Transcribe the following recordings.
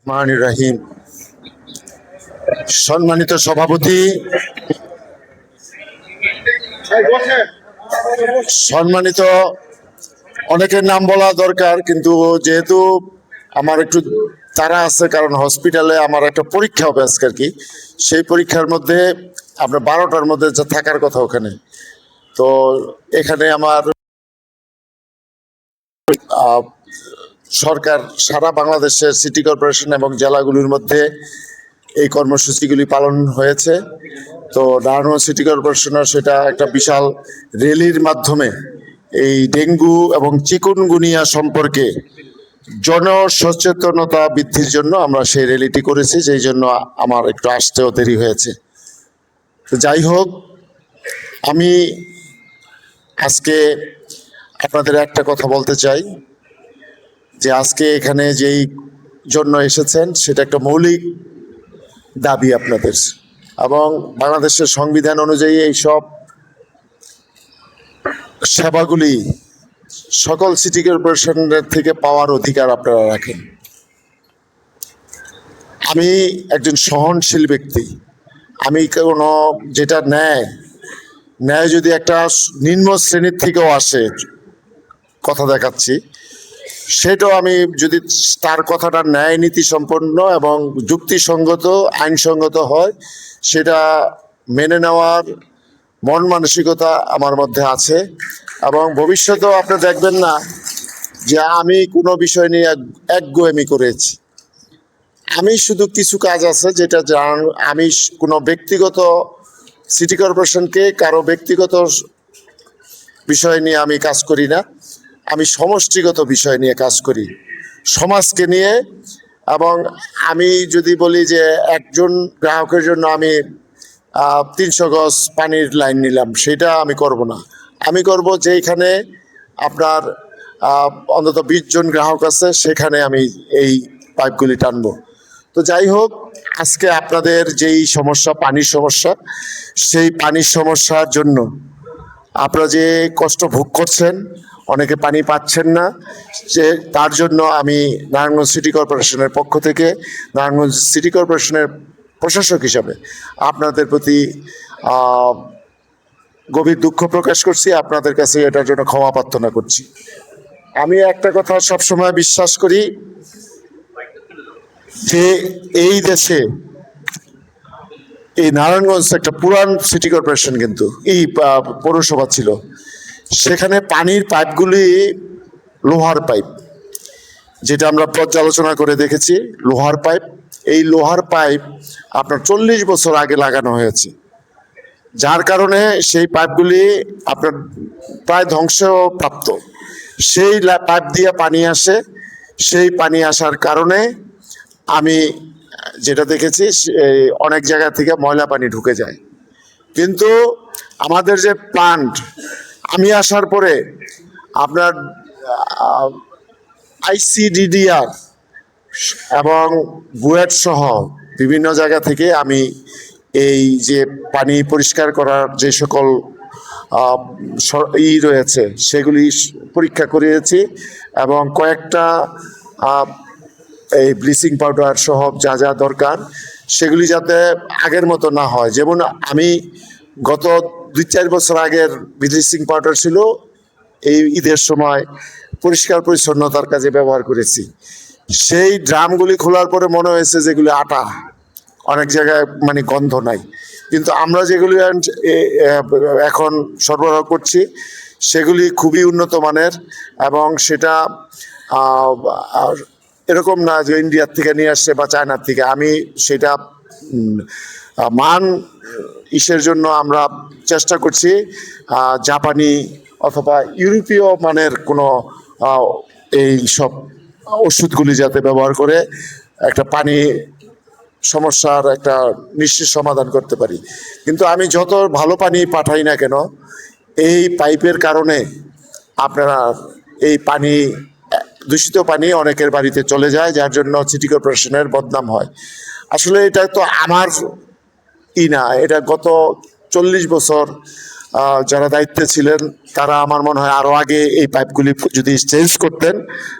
রহমানির রহিম। সম্মানিত সভাপতি, সম্মানিত অনেকের নাম বলা দরকার, কিন্তু যেহেতু আমার একটু তাড়া আছে, কারণ হসপিটালে আমার একটা পরীক্ষা হবে আজকে আর কি। সেই পরীক্ষার মধ্যে আপনার 12টার মধ্যে যা থাকার কথা ওখানে, তো এখানে আমার সরকার সারা বাংলাদেশের সিটি কর্পোরেশন এবং জেলাগুলির মধ্যে এই কর্মসূচিগুলি পালন হয়েছে। তো নারায়ণগঞ্জ সিটি কর্পোরেশনের সেটা একটা বিশাল র্যালির মাধ্যমে এই ডেঙ্গু এবং চিকুনগুনিয়া সম্পর্কে জনসচেতনতা বৃদ্ধির জন্য আমরা সেই র্যালিটি করেছি, যেই জন্য আমার একটু আসতেও দেরি হয়েছে। তো যাই হোক, আমি আজকে আপনাদের একটা কথা বলতে চাই যে আজকে এখানে যেই জন্য এসেছেন সেটা একটা মৌলিক দাবি আপনাদের, এবং বাংলাদেশের সংবিধান অনুযায়ী এই সব সেবাগুলি সকল সিটি কর্পোরেশনের থেকে পাওয়ার অধিকার আপনারা রাখেন। আমি একজন সহনশীল ব্যক্তি। আমি কোনো যেটা ন্যায় যদি একটা নিম্ন শ্রেণীর থেকেও আসে, কথা দেখাচ্ছি, সেটাও আমি যদি তার কথাটা ন্যায় নীতি সম্পন্ন এবং যুক্তিসঙ্গত আইনসঙ্গত হয়, সেটা মেনে নেওয়ার মন মানসিকতা আমার মধ্যে আছে। এবং ভবিষ্যতেও আপনি দেখবেন না যে আমি কোনো বিষয় নিয়ে একগুঁয়েমি করেছি। আমি শুধু কিছু কাজ আছে যেটা আমি কোনো ব্যক্তিগত সিটি কর্পোরেশনকে কারো ব্যক্তিগত বিষয় নিয়ে আমি কাজ করি না, আমি সমষ্টিগত বিষয় নিয়ে কাজ করি, সমাজকে নিয়ে। এবং আমি যদি বলি যে একজন গ্রাহকের জন্য আমি 300 গজ পানির লাইন নিলাম, সেটা আমি করব না। আমি করব যেখানে আপনার অন্তত 20 জন গ্রাহক আছে, সেখানে আমি এই পাইপগুলি টানবো। তো যাই হোক, আজকে আপনাদের যেই সমস্যা, পানির সমস্যা, সেই পানির সমস্যার জন্য আপনারা যে কষ্ট ভোগ করছেন, অনেকে পানি পাচ্ছেন না, যে তার জন্য আমি নারায়ণগঞ্জ সিটি কর্পোরেশনের পক্ষ থেকে, নারায়ণগঞ্জ সিটি কর্পোরেশনের প্রশাসক হিসাবে আপনাদের প্রতি গভীর দুঃখ প্রকাশ করছি। আপনাদের কাছে এটার জন্য ক্ষমা প্রার্থনা করছি। আমি একটা কথা সবসময় বিশ্বাস করি যে এই দেশে এই নারায়ণগঞ্জ একটা পুরান সিটি কর্পোরেশন, কিন্তু এই পৌরসভা ছিল, সেখানে পানির পাইপগুলি লোহার পাইপ, যেটা আমরা পর্যালোচনা করে দেখেছি, লোহার পাইপ। এই লোহার পাইপ আপনার 40 বছর আগে লাগানো হয়েছে, যার কারণে সেই পাইপগুলি আপনার প্রায় ধ্বংসপ্রাপ্ত। সেই পাইপ দিয়ে পানি আসে, সেই পানি আসার কারণে আমি যেটা দেখেছি অনেক জায়গা থেকে ময়লা পানি ঢুকে যায়। কিন্তু আমাদের যে প্লান্ট, আমি আসার পরে আপনার ICDDR এবং বুয়েট সহ বিভিন্ন জায়গা থেকে আমি এই যে পানি পরিষ্কার করার যে সকল রয়েছে সেগুলি পরীক্ষা করিয়েছি, এবং কয়েকটা এই ব্লিচিং পাউডার সহ যা যা দরকার সেগুলি যাতে আগের মতো না হয়। যেমন আমি গত 2-4 বছর আগের ব্লিচিং পাউডার ছিল, এই ঈদের সময় পরিষ্কার পরিচ্ছন্নতার কাজে ব্যবহার করেছি। সেই ড্রামগুলি খোলার পরে মনে হয়েছে যেগুলি আটা, অনেক জায়গায় মানে গন্ধ নাই। কিন্তু আমরা যেগুলি এখন সরবরাহ করছি সেগুলি খুবই উন্নত মানের, এবং সেটা এরকম না যে ইন্ডিয়ার থেকে নিয়ে আসছে বা চায়নার থেকে। আমি সেটা মান ইসের জন্য আমরা চেষ্টা করছি জাপানি অথবা ইউরোপীয় মানের কোনো এই সব ওষুধগুলি যাতে ব্যবহার করে একটা পানি সমস্যার একটা নিশ্চিত সমাধান করতে পারি। কিন্তু আমি যত ভালো পানি পাঠাই না কেন, এই পাইপের কারণে আপনারা এই পানি, দূষিত পানি অনেকের বাড়িতে চলে যায়, যার জন্য সিটি কর্পোরেশনের বদনাম হয়। আসলে এটা তো আমার না, এটা গত 40 বছর যারা দায়িত্বে ছিলেন তারা আমার মনে হয় আরও আগে এই পাইপগুলি যদি চেঞ্জ করতেন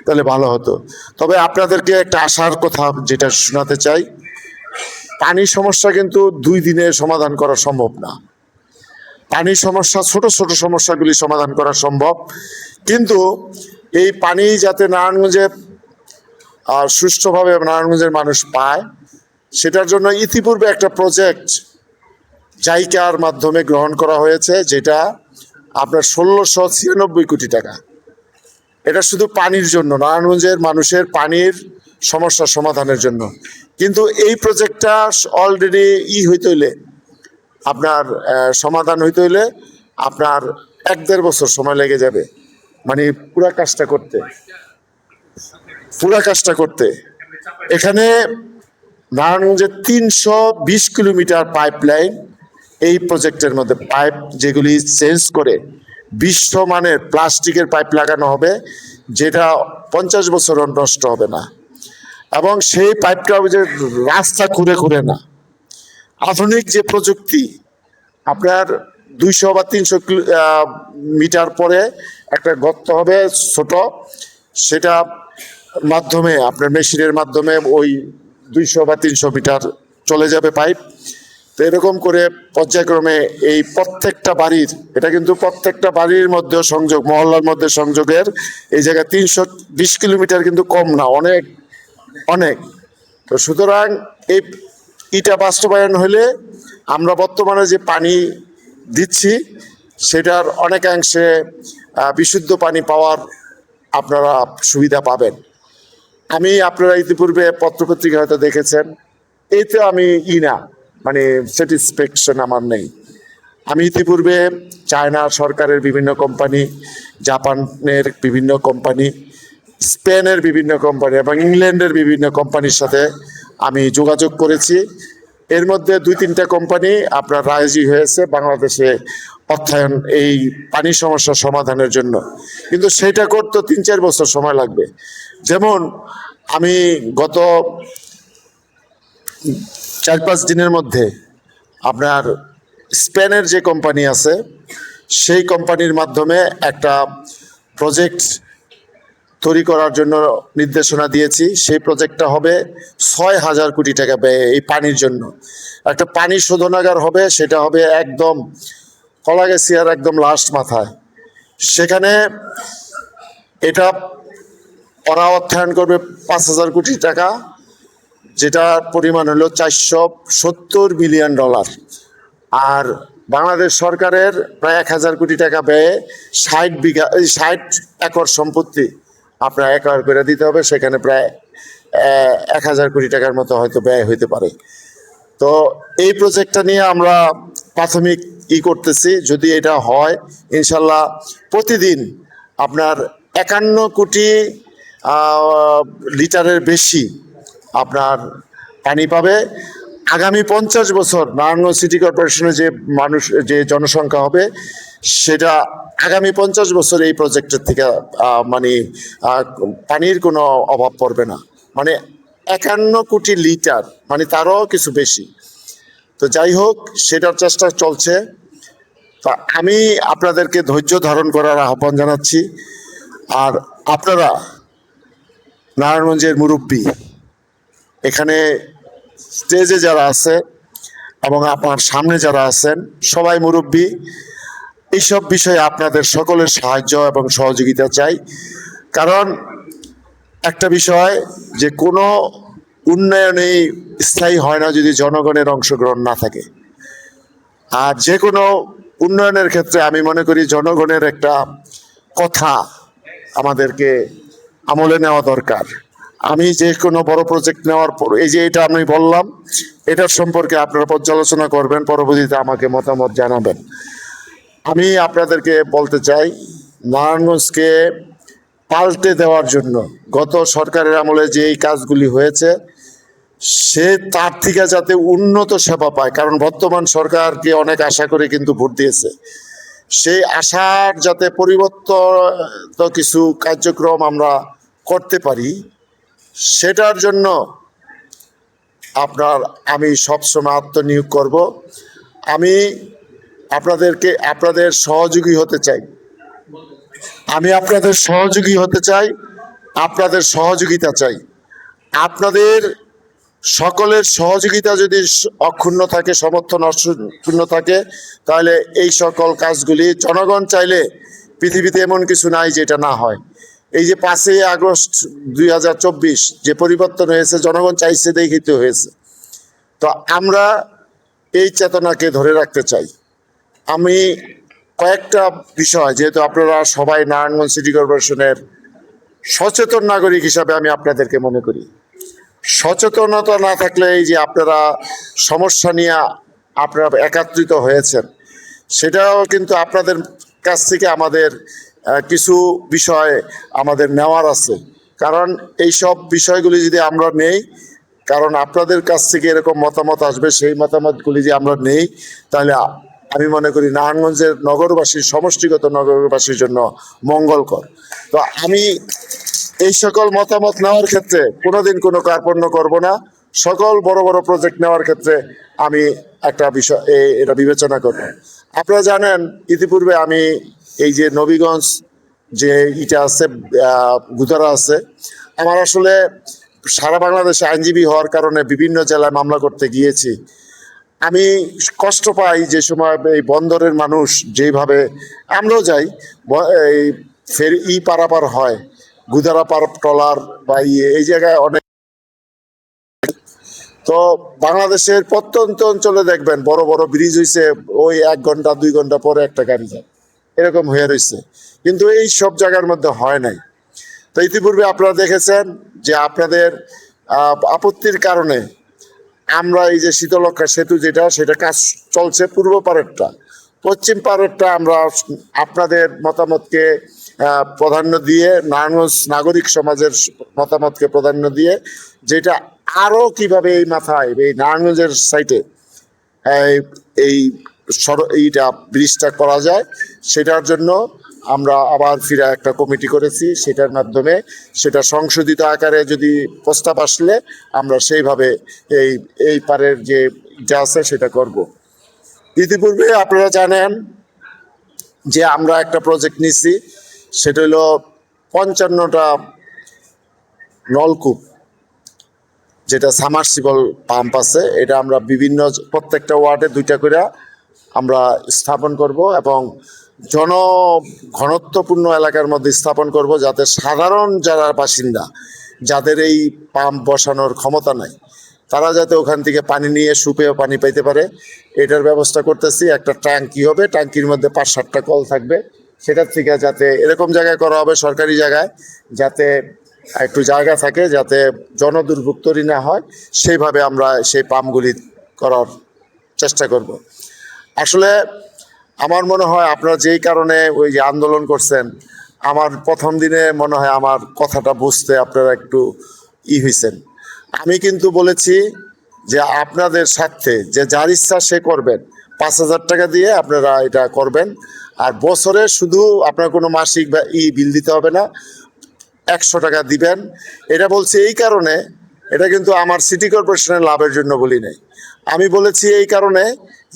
তাহলে ভালো হতো। তবে আপনাদেরকে একটা আশার কথা যেটা শোনাতে চাই, পানির সমস্যা কিন্তু 2 দিনে সমাধান করা সম্ভব না। পানির সমস্যা, ছোট ছোট সমস্যাগুলি সমাধান করা সম্ভব, কিন্তু এই পানি যাতে নারায়ণগঞ্জে সুষ্ঠুভাবে নারায়ণগঞ্জের মানুষ পায়, সেটার জন্য ইতিপূর্বে একটা প্রজেক্ট জাইকার মাধ্যমে গ্রহণ করা হয়েছে, যেটা আপনার 1696 কোটি টাকা। এটা শুধু পানির জন্য, নারায়ণগঞ্জের মানুষের পানির সমস্যা সমাধানের জন্য। কিন্তু এই প্রজেক্টটা অলরেডি হইতে হইলে আপনার সমাধান হইতে হইলে আপনার 1-1.5 বছর সময় লেগে যাবে, মানে পুরা কাজটা করতে। এখানে নারায়ণগঞ্জের 320 কিলোমিটার পাইপ লাইন এই প্রজেক্টের মধ্যে, পাইপ যেগুলি চেঞ্জ করে বিশ্বমানের প্লাস্টিকের পাইপ লাগানো হবে, যেটা 50 বছর নষ্ট হবে না। এবং সেই পাইপটা যে রাস্তা খুঁড়ে না, আধুনিক যে প্রযুক্তি, আপনার 200 বা 300 মিটার পরে একটা গর্ত হবে ছোট, সেটা মাধ্যমে আপনার মেশিনের মাধ্যমে ওই 200 বা 300 মিটার চলে যাবে পাইপ। তো এরকম করে পর্যায়ক্রমে এই প্রত্যেকটা বাড়ির, এটা কিন্তু প্রত্যেকটা বাড়ির মধ্যে সংযোগ, মহল্লার মধ্যে সংযোগের এই জায়গায় 320 কিলোমিটার কিন্তু কম না, অনেক অনেক। তো সুতরাং এটা বাস্তবায়ন হলে আমরা বর্তমানে যে পানি দিচ্ছি সেটার অনেকাংশে বিশুদ্ধ পানি পাওয়ার আপনারা সুবিধা পাবেন। আপনারা ইতিপূর্বে পত্রপত্রিকা হয়তো দেখেছেন, এতে আমি মানে স্যাটিসফ্যাকশন আমার নেই। আমি ইতিপূর্বে চায়না সরকারের বিভিন্ন কোম্পানি, জাপানের বিভিন্ন কোম্পানি, স্পেনের বিভিন্ন কোম্পানি এবং ইংল্যান্ডের বিভিন্ন কোম্পানির সাথে আমি যোগাযোগ করেছি। এর মধ্যে 2-3টা কোম্পানি আপনার রাজি হয়েছে বাংলাদেশে অর্থায়ন এই পানি সমস্যা সমাধানের জন্য, কিন্তু সেটা করতে 3-4 বছর সময় লাগবে। যেমন আমি গত 4-5 দিনের মধ্যে আপনার স্পেনের যে কোম্পানি আছে সেই কোম্পানির মাধ্যমে একটা প্রজেক্ট তৈরি করার জন্য নির্দেশনা দিয়েছি। সেই প্রজেক্টটা হবে 6,000 কোটি টাকা ব্যয়ে এই পানির জন্য। একটা পানি শোধনাগার হবে, সেটা হবে একদম কলাগাছিয়ার একদম লাস্ট মাথায়। সেখানে এটা ওরা অর্থায়ন করবে 5,000 কোটি টাকা, যেটার পরিমাণ হলো $470 বিলিয়ন। আর বাংলাদেশ সরকারের প্রায় 1,000 কোটি টাকা ব্যয়ে 60 একর সম্পত্তি আপনার একর করে দিতে হবে, সেখানে প্রায় 1,000 কোটি টাকার মতো হয়তো ব্যয় হইতে পারে। তো এই প্রজেক্টটা নিয়ে আমরা প্রাথমিক করতেছি। যদি এটা হয়, ইনশাল্লাহ প্রতিদিন আপনার 51 কোটি লিটারের বেশি আপনার পানি পাবে। আগামী 50 বছর নারায়ণগঞ্জ সিটি কর্পোরেশনে যে জনসংখ্যা হবে, সেটা আগামী 50 বছর এই প্রজেক্টের থেকে মানে পানির কোনো অভাব পড়বে না। মানে 51 কোটি লিটার, মানে তারও কিছু বেশি। তো যাই হোক, সেটার চেষ্টা চলছে। তা আমি আপনাদেরকে ধৈর্য ধারণ করার আহ্বান জানাচ্ছি। আর আপনারা নারায়ণগঞ্জের মুরব্বী, এখানে স্টেজে যারা আছে এবং আপনার সামনে যারা আছেন, সবাই মুরব্বী। এইসব বিষয়ে আপনাদের সকলের সাহায্য এবং সহযোগিতা চাই। কারণ একটা বিষয়, যে কোনো উন্নয়নেই স্থায়ী হয় না যদি জনগণের অংশগ্রহণ না থাকে। আর যে কোনো উন্নয়নের ক্ষেত্রে আমি মনে করি জনগণের একটা কথা আমাদেরকে আমলে নেওয়া দরকার। আমি যে কোনো বড় প্রজেক্ট নেওয়ার পর, এই যে এটা আমি বললাম, এটার সম্পর্কে আপনারা পর্যালোচনা করবেন, পরবর্তীতে আমাকে মতামত জানাবেন। আমি আপনাদেরকে বলতে চাই, নারায়ণগঞ্জকে পাল্টে দেওয়ার জন্য গত সরকারের আমলে যে এই কাজগুলি হয়েছে, সে তার থেকে যাতে উন্নত সেবা পায়। কারণ বর্তমান সরকারকে অনেক আশা করে কিন্তু ভোট দিয়েছে, সেই আশার যাতে পরিবর্তিত কিছু কার্যক্রম আমরা করতে পারি, সেটার জন্য আমি সবসময় আত্মনিয়োগ করব। আমি আপনাদের সহযোগী হতে চাই। আমি আপনাদের সহযোগী হতে চাই, আপনাদের সহযোগিতা চাই। আপনাদের সকলের সহযোগিতা যদি অক্ষুণ্ণ থাকে, সমর্থন অক্ষুণ্ণ থাকে, তাহলে এই সকল কাজগুলি জনগণ চাইলে পৃথিবীতে এমন কিছু নাই যেটা না হয়। এই যে 5ই আগস্ট 2024 যে পরিবর্তন হয়েছে, জনগণ চাইছে দেখেই তো হয়েছে। তো আমরা এই চেতনাকে ধরে রাখতে চাই। আমি কয়েকটা বিষয়, যেহেতু আপনারা সবাই নারায়ণগঞ্জ সিটি কর্পোরেশনের সচেতন নাগরিক হিসাবে আমি আপনাদেরকে মনে করি, সচেতনতা না থাকলে এই যে আপনারা সমস্যা নিয়ে আপনারা একত্রিত হয়েছেন, সেটাও কিন্তু আপনাদের কাছ থেকে আমাদের কিছু বিষয় আমাদের নেওয়ার আছে। কারণ এই সব বিষয়গুলি যদি আমরা নেই, কারণ আপনাদের কাছ থেকে এরকম মতামত আসবে, সেই মতামতগুলি যদি আমরা নেই, তাহলে আমি মনে করি নারায়ণগঞ্জের নগরবাসীর, সমষ্টিগত নগরবাসীর জন্য মঙ্গলকর। তো আমি এই সকল মতামত নেওয়ার ক্ষেত্রে কোনোদিন কোনো কার্পণ্য করব না। সকল বড় বড় প্রজেক্ট নেওয়ার ক্ষেত্রে আমি একটা বিষয় এটা বিবেচনা করব। আপনারা জানেন, ইতিপূর্বে আমি এই যে নবীগঞ্জ যে ইটা আছে, গুদারা আছে, আমার আসলে সারা বাংলাদেশে আইনজীবী হওয়ার কারণে বিভিন্ন জেলায় মামলা করতে গিয়েছি। আমি কষ্ট পাই যে সময় এই বন্দরের মানুষ যেভাবে, আমরাও যাই, এই ফেরি পারাপার হয়, গুদারা পার ট্রলার বা এই জায়গায় অনেক। তো বাংলাদেশের প্রত্যন্ত অঞ্চলে দেখবেন বড় বড় ব্রিজ হয়েছে, ওই 1 ঘন্টা 2 ঘন্টা পরে একটা গাড়ি যায়, এরকম হয়ে রয়েছে, কিন্তু এই সব জায়গার মধ্যে হয় নাই। তো ইতিপূর্বে আপনারা দেখেছেন যে আপনাদের আপত্তির কারণে আমরা এই যে শীতলক্ষা সেতু সেটা কাজ চলছে, পূর্ব পাড়েরটা, পশ্চিম পাড়েরটা আমরা আপনাদের মতামতকে প্রাধান্য দিয়ে, নারায়ণগঞ্জ নাগরিক সমাজের মতামতকে প্রাধান্য দিয়ে, যেটা আরও কিভাবে এই মাথায় এই নারায়ণগঞ্জের সাইটে এইটা ব্রিজটা করা যায়, সেটার জন্য আমরা আবার ফিরে একটা কমিটি করেছি। সেটার মাধ্যমে সেটা সংশোধিত আকারে যদি প্রস্তাব আসলে আমরা সেইভাবে এই পারের যে যা আছে সেটা করব। ইতিপূর্বে আপনারা জানেন যে আমরা একটা প্রজেক্ট নিছি, সেটা হলো 55টা নলকূপ, যেটা সাবমার্সিবল পাম্প আছে, এটা আমরা বিভিন্ন প্রত্যেকটা ওয়ার্ডে 2টা করে আমরা স্থাপন করব এবং জনঘনত্বপূর্ণ এলাকার মধ্যে স্থাপন করব, যাতে সাধারণ যারা বাসিন্দা, যাদের এই পাম্প বসানোর ক্ষমতা নাই, তারা যাতে ওখান থেকে পানি নিয়ে সুপেয় পানি পাইতে পারে, এটার ব্যবস্থা করতেছি। একটা ট্যাঙ্কি হবে, ট্যাঙ্কির মধ্যে 5-7টা কল থাকবে, সেটার থেকে যাতে এরকম জায়গায় করা হবে, সরকারি জায়গায়, যাতে একটু জায়গা থাকে, যাতে জনদুর্ভোগ তৈরি না হয়, সেইভাবে আমরা সেই পাম্পগুলি করার চেষ্টা করব। আসলে আমার মনে হয় আপনারা যেই কারণে ওই যে আন্দোলন করছেন, আমার প্রথম দিনে মনে হয় আমার কথাটা বুঝতে আপনারা একটু হয়েছেন। আমি কিন্তু বলেছি যে আপনাদের স্বার্থে যে যার ইচ্ছা সে করবেন, 5,000 টাকা দিয়ে আপনারা এটা করবেন, আর বছরে শুধু আপনার কোনো মাসিক বা বিল দিতে হবে না, 100 টাকা দিবেন। এটা বলছি এই কারণে, এটা কিন্তু আমার সিটি কর্পোরেশনের লাভের জন্য বলি নাই, আমি বলেছি এই কারণে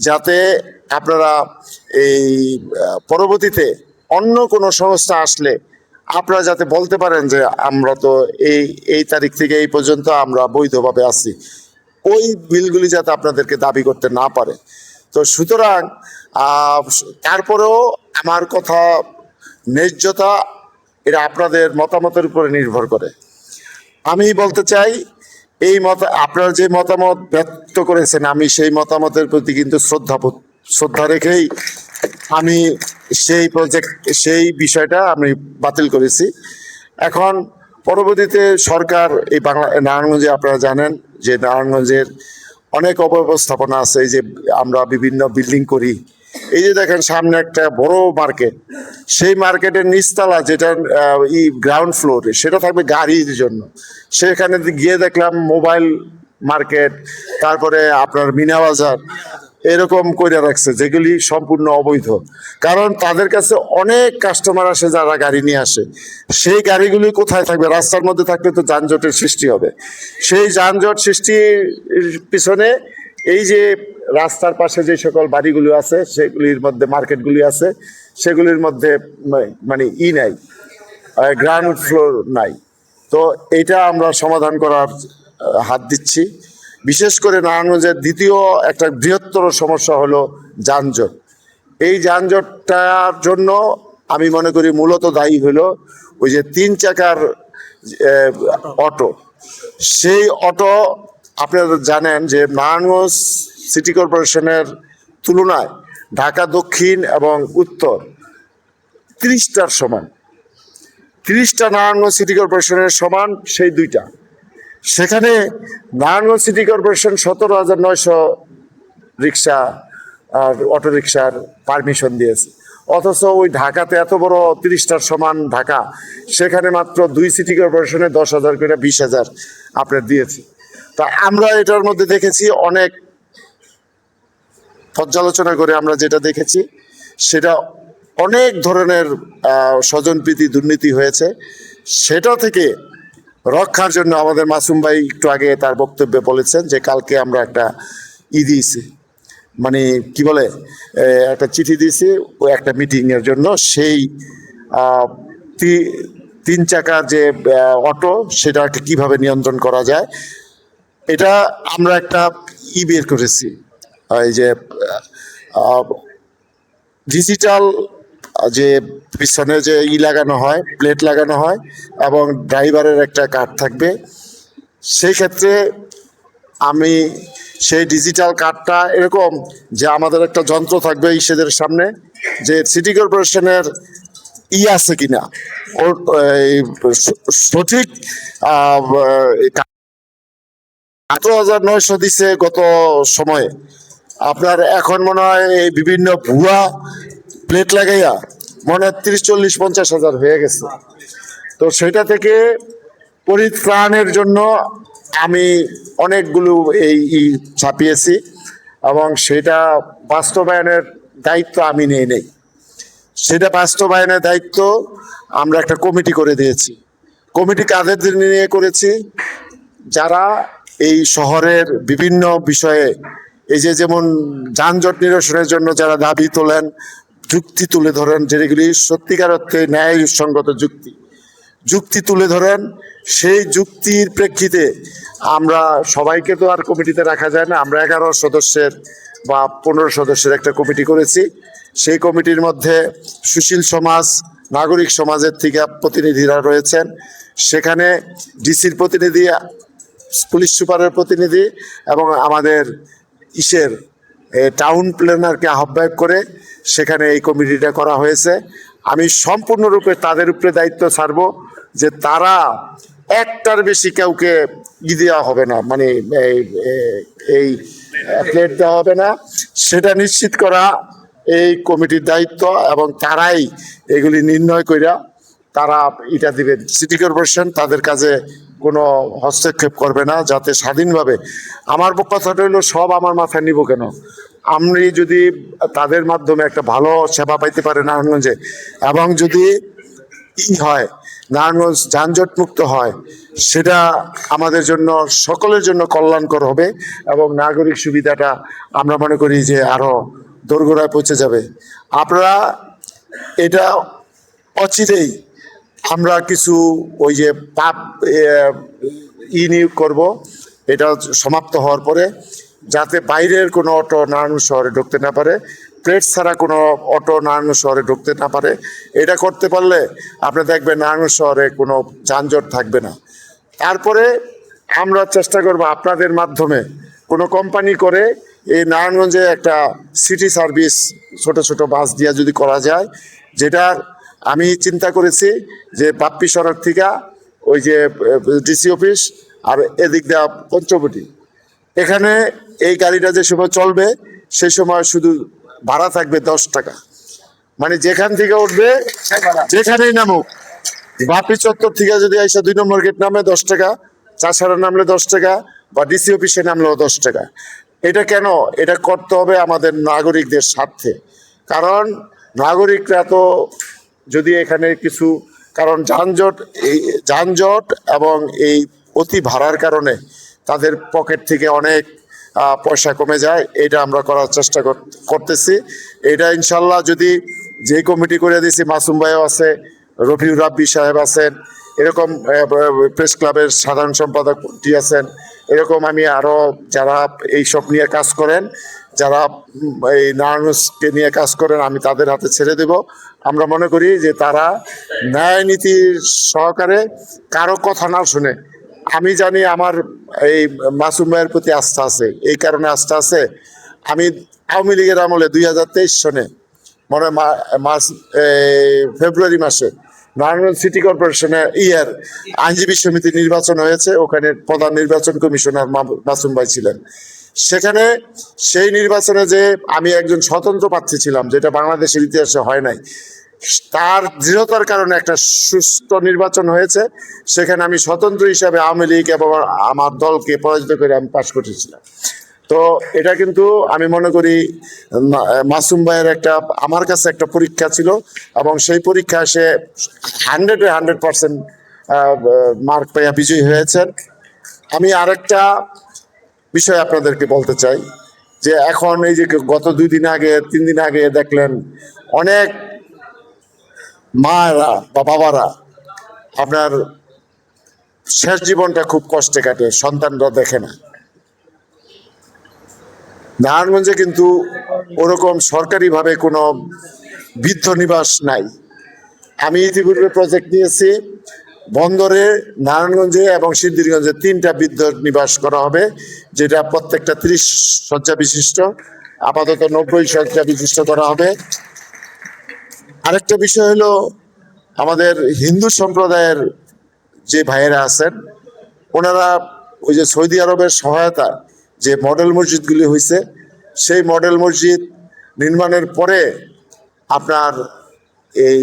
যাতে আপনারা এই পরবর্তীতে অন্য কোনো সংস্থা আসলে আপনারা যাতে বলতে পারেন যে আমরা তো এই তারিখ থেকে এই পর্যন্ত আমরা বৈধভাবে আছি, ওই বিলগুলি যাতে আপনাদেরকে দাবি করতে না পারে। তো সুতরাং তারপরেও আমার কথা ন্যায্যতা, এটা আপনাদের মতামতের উপরে নির্ভর করে। আমি বলতে চাই, এই আপনারা যে মতামত ব্যক্ত করেছেন, আমি সেই মতামতের প্রতি কিন্তু শ্রদ্ধা রেখেই আমি সেই বিষয়টা আমি বাতিল করেছি। এখন পরবর্তীতে সরকার এই নারায়ণগঞ্জে, আপনারা জানেন যে নারায়ণগঞ্জের অনেক অব্যবস্থাপনা আছে। এই যে আমরা বিভিন্ন বিল্ডিং করি, এই যে দেখেন সামনে একটা বড় মার্কেট, সেই মার্কেটের নিচতলা যেটা গ্রাউন্ড ফ্লোরে, সেটা থাকবে গাড়ির জন্য। সেখানে গিয়ে দেখলাম মোবাইল মার্কেট, তারপরে আপনার মিনা বাজার, এরকম করে রাখছে, যেগুলি সম্পূর্ণ অবৈধ। কারণ তাদের কাছে অনেক কাস্টমার আসে যারা গাড়ি নিয়ে আসে, সেই গাড়িগুলি কোথায় থাকবে? রাস্তার মধ্যে থাকলে তো যানজটের সৃষ্টি হবে। সেই যানজট সৃষ্টির পিছনে এই যে রাস্তার পাশে যে সকল বাড়িগুলো আছে সেগুলির মধ্যে মার্কেটগুলি আছে সেগুলির মধ্যে মানে নাই, গ্রাউন্ড ফ্লোর নাই। তো এটা আমরা সমাধান করার হাত দিচ্ছি। বিশেষ করে নারায়ণগঞ্জের দ্বিতীয় একটা বৃহত্তর সমস্যা হলো যানজট। এই যানজটটার জন্য আমি মনে করি মূলত দায়ী হলো ওই যে 3 চাকার অটো। সেই অটো আপনারা জানেন যে নারায়ণগঞ্জ সিটি কর্পোরেশনের তুলনায় ঢাকা দক্ষিণ এবং উত্তর 30টার সমান, 30টা নারায়ণগঞ্জ সিটি কর্পোরেশনের সমান সেই দুইটা। সেখানে নারায়ণগঞ্জ সিটি কর্পোরেশন 17,900 রিক্সা আর অটো রিক্সার পারমিশন দিয়েছে, অথচ ওই ঢাকাতে এত বড় 30টার সমান ঢাকা, সেখানে মাত্র 2 সিটি কর্পোরেশনে 10,000 করে 20,000 আপনার দিয়েছে। তা আমরা এটার মধ্যে দেখেছি অনেক পর্যালোচনা করে আমরা যেটা দেখেছি সেটা অনেক ধরনের স্বজনপ্রীতি দুর্নীতি হয়েছে। সেটা থেকে রক্ষার জন্য আমাদের মাসুম ভাই একটু আগে তার বক্তব্যে বলেছেন যে কালকে আমরা একটা দিয়েছি, মানে কি বলে, একটা চিঠি দিয়েছি ও একটা মিটিংয়ের জন্য। সেই 3 চাকার যে অটো সেটাকে কিভাবে নিয়ন্ত্রণ করা যায় এটা আমরা একটা বের করেছি, এই যে ডিজিটাল যে পিছনে যে লাগানো হয়, প্লেট লাগানো হয় এবং ড্রাইভারের একটা কার্ড থাকবে। সেই ক্ষেত্রে আমি সেই ডিজিটাল কার্ডটা এরকম যে আমাদের একটা যন্ত্র থাকবে ইসেদের সামনে যে সিটি কর্পোরেশনের আছে কিনা, ওর সঠিক 18,900 দিছে গত সময়ে। আপনার এখন মনে হয় এই বিভিন্ন ভুয়া প্লেট লাগাইয়া মনে হয় 30, 40, 50,000 হয়ে গেছে। তো সেটা থেকে পরিত্রাণের জন্য আমি অনেকগুলো এই ছাপিয়েছি এবং সেটা বাস্তবায়নের দায়িত্ব আমি নেই। সেটা বাস্তবায়নের দায়িত্ব আমরা একটা কমিটি করে দিয়েছি। কমিটি কাদের নিয়ে করেছি? যারা এই শহরের বিভিন্ন বিষয়ে এই যে যেমন যানজট নিরসনের জন্য যারা দাবি তোলেন, যুক্তি তুলে ধরেন, যেগুলি সত্যিকার অর্থে ন্যায়সঙ্গত যুক্তি তুলে ধরেন, সেই যুক্তির প্রেক্ষিতে আমরা সবাইকে তো আর কমিটিতে রাখা যায় না। আমরা 11 সদস্যের বা 15 সদস্যের একটা কমিটি করেছি। সেই কমিটির মধ্যে সুশীল সমাজ, নাগরিক সমাজের থেকে প্রতিনিধিরা রয়েছেন। সেখানে ডিসির প্রতিনিধি, পুলিশ সুপারের প্রতিনিধি এবং আমাদের টাউন প্ল্যানারকে আহ্বায়ক করে সেখানে এই কমিটিটা করা হয়েছে। আমি সম্পূর্ণরূপে তাদের উপরে দায়িত্ব ছাড়বো যে তারা একটার বেশি কাউকে দেওয়া হবে না, মানে এই প্লেট দেওয়া হবে না, সেটা নিশ্চিত করা এই কমিটির দায়িত্ব। এবং তারাই এগুলি নির্ণয় কইরা তারা এটা দিবেন। সিটি কর্পোরেশন তাদের কাজে কোনো হস্তক্ষেপ করবে না, যাতে স্বাধীনভাবে। আমার কথাটা হলো সব আমার মাথায় নিব কেন? আমি যদি তাদের মাধ্যমে একটা ভালো সেবা পাইতে পারে নারায়ণগঞ্জে এবং যদি হয় নারায়ণগঞ্জ যানজট মুক্ত হয়, সেটা আমাদের জন্য সকলের জন্য কল্যাণকর হবে এবং নাগরিক সুবিধাটা আমরা মনে করি যে আরো দোরগোড়ায় পৌঁছে যাবে। আপনারা এটা অচিরেই আমরা কিছু ওই যে পাপ নিয়োগ করব, এটা সমাপ্ত হওয়ার পরে, যাতে বাইরের কোনো অটো নারায়ণগঞ্জ শহরে ঢুকতে না পারে, প্লেট ছাড়া কোনো অটো নারায়ণগঞ্জ শহরে ঢুকতে না পারে। এটা করতে পারলে আপনি দেখবেন নারায়ণগঞ্জ শহরে কোনো যানজট থাকবে না। তারপরে আমরা চেষ্টা করব আপনাদের মাধ্যমে কোনো কোম্পানি করে এই নারায়ণগঞ্জে একটা সিটি সার্ভিস ছোট ছোট বাস দিয়ে যদি করা যায়, যেটা আমি চিন্তা করেছি যে বাপ্পি সড়ক থেকে ওই যে ডিসি অফিস আর এদিক দেওয়া পঞ্চবটি, এখানে এই গাড়িটা যে সময় চলবে সেই সময় শুধু ভাড়া থাকবে 10 টাকা। মানে যেখান থেকে উঠবে যেখানেই নামুক, বাপি চত্বর থেকে যদি আইসা 2 নম্বর গেট নামে 10 টাকা, চাষারা নামলে 10 টাকা, বা ডিসি অফিসে নামলেও 10 টাকা। এটা কেন? এটা করতে হবে আমাদের নাগরিকদের স্বার্থে। কারণ নাগরিকরা তো যদি এখানে কিছু, কারণ যানজট এবং এই অতি ভাড়ার কারণে তাদের পকেট থেকে অনেক পয়সা কমে যায়, এটা আমরা করার চেষ্টা করতেছি। এটা ইনশাল্লাহ যদি যে কমিটি করে দিয়েছি, মাসুম ভাইও আছে, রফিউর রাব্বি সাহেব আছেন, এরকম প্রেস ক্লাবের সাধারণ সম্পাদকটি আছেন, এরকম আমি আরো যারা এইসব নিয়ে কাজ করেন, যারা এই নারায়ণগঞ্জকে নিয়ে কাজ করেন, আমি তাদের হাতে ছেড়ে দেব। আমরা মনে করি যে তারা ন্যায় নীতি সহকারে কারো কথা না শুনে, আমি জানি আমার এই মাসুম ভাইয়ের প্রতি আস্থা আছে, এই কারণে আস্থা আছে। আমি আওয়ামী লীগের আমলে 2023 সনে মনে ফেব্রুয়ারি মাসে নারায়ণগঞ্জ সিটি কর্পোরেশনের আইনজীবী সমিতি নির্বাচন হয়েছে, ওখানে প্রধান নির্বাচন কমিশনার মাসুম ভাই ছিলেন। সেখানে সেই নির্বাচনে যে আমি একজন স্বতন্ত্র প্রার্থী ছিলাম, যেটা বাংলাদেশের ইতিহাসে হয় নাই, তার দৃঢ়তার কারণে একটা সুস্থ নির্বাচন হয়েছে। সেখানে আমি স্বতন্ত্র হিসাবে আওয়ামী লীগ এবং আমার দলকে পরাজিত করে আমি পাশ করেছিলাম। তো এটা কিন্তু আমি মনে করি মাসুম ভাইয়ের একটা আমার কাছে একটা পরীক্ষা ছিল, এবং সেই পরীক্ষায় সে 100% মার্ক পাইয়া বিজয়ী হয়েছেন। আমি আরেকটা বিষয় আপনাদেরকে বলতে চাই যে এখন এই যে গত 2 দিন আগে 3 দিন আগে দেখলেন অনেক মায়েরা বা বাবারা আপনার শেষ জীবনটা খুব কষ্টে কাটে, সন্তানরা দেখে না। নারায়ণগঞ্জে কিন্তু ওরকম সরকারিভাবে কোনো বৃদ্ধ নিবাস নাই। আমি ইতিপূর্বে প্রজেক্ট নিয়েছি, বন্দরে, নারায়ণগঞ্জে এবং সিদ্ধিরগঞ্জে 3টা বৃদ্ধ নিবাস করা হবে, যেটা প্রত্যেকটা 30 শয্যা বিশিষ্ট, আপাতত 90 শয্যা বিশিষ্ট করা হবে। আরেকটা বিষয় হলো আমাদের হিন্দু সম্প্রদায়ের যে ভাইয়েরা আছেন, ওনারা ওই যে সৌদি আরবের সহায়তা যে মডেল মসজিদগুলি হয়েছে, সেই মডেল মসজিদ নির্মাণের পরে আপনার এই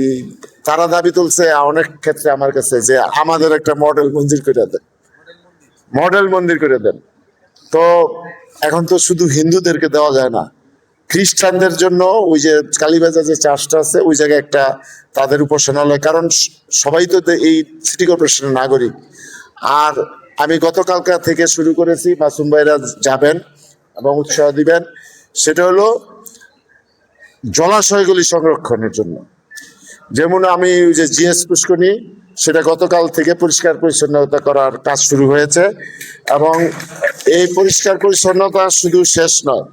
তারা দাবি তুলছে অনেক ক্ষেত্রে আমার কাছে যে আমাদের একটা মডেল মন্দির করে দেন, মডেল মন্দির করে দেন। তো এখন তো শুধু হিন্দুদেরকে দেওয়া যায় না, খ্রিস্টানদের জন্য ওই যে কালীবাজার যে চার্চটা আছে, ওই জায়গায় একটা তাদের উপাসনালয়, কারণ সবাই তো এই সিটি কর্পোরেশনের নাগরিক। আর আমি গতকালকা থেকে শুরু করেছি, মাসুম ভাইরা যাবেন এবং উৎসাহ দিবেন, সেটা হলো জলাশয়গুলি সংরক্ষণের জন্য। যেমন আমি যে জিএস পুষ্করণী, সেটা গতকাল থেকে পরিষ্কার পরিচ্ছন্নতা করার কাজ শুরু হয়েছে, এবং এই পরিষ্কার পরিচ্ছন্নতা শুধু শেষ নয়,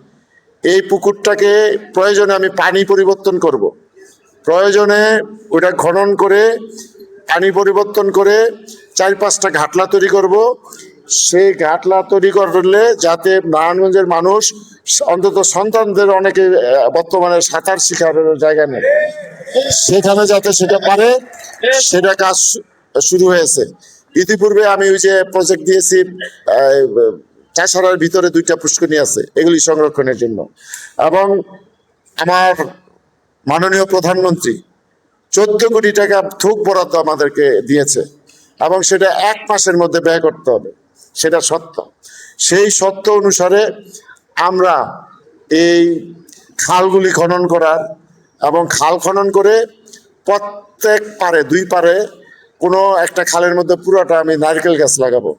এই পুকুরটাকে প্রয়োজনে আমি পানি পরিবর্তন করব, প্রয়োজনে ওটা খনন করে পানি পরিবর্তন করে 4-5টা ঘাটলা তৈরি করব। সেই ঘাটলা তৈরি করলে যাতে নারায়ণগঞ্জের মানুষ অন্তত সন্তানদের, অনেকে বর্তমানে সাঁতার শেখার জায়গা নেই, সেখানে যাতে সেটা পারে, সেটা কাজ শুরু হয়েছে। ইতিপূর্বে আমি ওই যে প্রজেক্ট দিয়েছি, চাষারার ভিতরে 2টা পুষ্করণী আছে, এগুলি সংরক্ষণের জন্য। এবং আমার মাননীয় প্রধানমন্ত্রী 14 কোটি টাকা থোক বরাদ্দ আমাদেরকে দিয়েছে, এবং সেটা 1 মাসের মধ্যে ব্যয় করতে হবে, সেটা সত্য। সেই সত্য অনুসারে আমরা এই খালগুলি খনন করার, এবং খাল খনন করে প্রত্যেক পারে 2 পারে কোনো একটা খালের মধ্যে পুরোটা আমি নারকেল গাছ লাগাবো,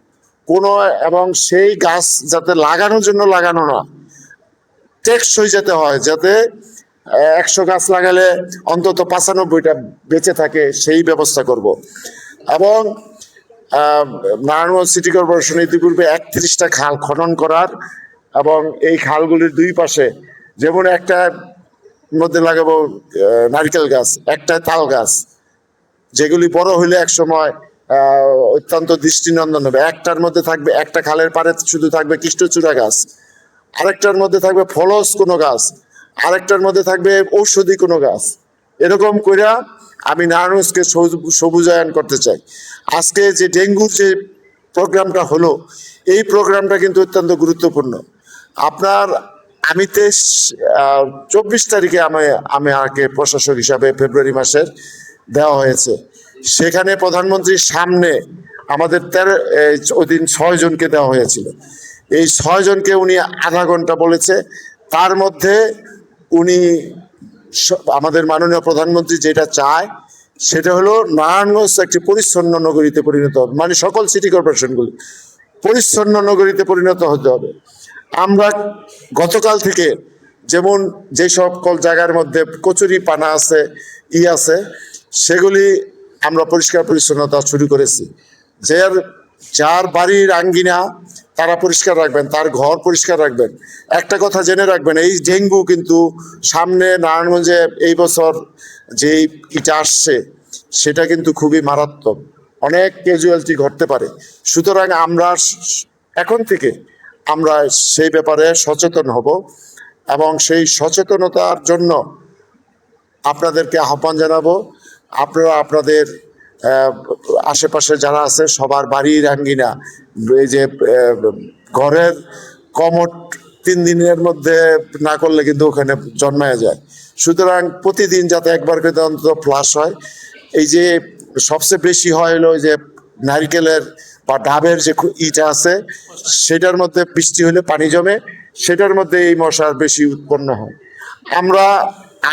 এবং সেই গাছ যাতে লাগানোর জন্য লাগানো না, টেকসই যেতে হয়, যাতে 100 গাছ লাগালে অন্তত 95টা বেঁচে থাকে, সেই ব্যবস্থা করব। এবং নারায়ণগঞ্জ সিটি কর্পোরেশন ইতিপূর্বে 31টা খাল খনন করার, এবং এই খালগুলির 2 পাশে যেমন একটা মধ্যে লাগাবো নারকেল গাছ, একটা তাল গাছ, যেগুলি বড় হইলে এক সময় অত্যন্ত দৃষ্টিনন্দন হবে। একটার মধ্যে থাকবে, একটা খালের পাড়ে শুধু থাকবে কৃষ্ণচূড়া গাছ, আরেকটার মধ্যে থাকবে ফলস কোনো গাছ, আরেকটার মধ্যে থাকবে ঔষধি কোনো গাছ। এরকম কইরা আমি নারায়ণগঞ্জকে সবুজায়ন করতে চাই। আজকে যে ডেঙ্গুর যে প্রোগ্রামটা হলো, এই প্রোগ্রামটা কিন্তু অত্যন্ত গুরুত্বপূর্ণ। আপনার আমি 24 তারিখে আমাকে প্রশাসক হিসাবে ফেব্রুয়ারি মাসের দেওয়া হয়েছে। সেখানে প্রধানমন্ত্রীর সামনে আমাদের ওই দিন 6 জনকে দেওয়া হয়েছিল। এই 6 জনকে উনি আধা ঘন্টা বলেছে, তার মধ্যে উনি আমাদের মাননীয় প্রধানমন্ত্রী যেটা চায় সেটা হলো নারায়ণগঞ্জ একটি পরিচ্ছন্ন নগরীতে পরিণত হবে, মানে সকল সিটি কর্পোরেশনগুলি পরিচ্ছন্ন নগরীতে পরিণত হতে হবে। আমরা গতকাল থেকে যেমন যে সকল জায়গার মধ্যে কচুরি পানা আছে আছে সেগুলি আমরা পরিষ্কার পরিচ্ছন্নতা শুরু করেছি। যার বাড়ির আঙ্গিনা তারা পরিষ্কার রাখবেন, তার ঘর পরিষ্কার রাখবেন। একটা কথা জেনে রাখবেন, এই ডেঙ্গু কিন্তু সামনে নারায়ণগঞ্জে এই বছর যে ইটা আসছে সেটা কিন্তু খুবই মারাত্মক, অনেক ক্যাজুয়ালিটি ঘটতে পারে। সুতরাং আমরা এখন থেকে আমরা সেই ব্যাপারে সচেতন হব এবং সেই সচেতনতার জন্য আপনাদেরকে আহ্বান জানাবো। আপনারা আপনাদের আশেপাশে যারা আছে সবার বাড়ির আঙ্গিনা, এই যে ঘরের কমোড 3 দিনের মধ্যে না করলে কিন্তু ওখানে জন্মায় যায়। সুতরাং প্রতিদিন যাতে একবার করে অন্তত ফ্লাশ হয়। এই যে সবচেয়ে বেশি হয় হলো যে নারকেলের বা ডাবের যে ইটা আছে সেটার মধ্যে বৃষ্টি হলে পানি জমে, সেটার মধ্যে এই মশার বেশি উৎপন্ন হয়। আমরা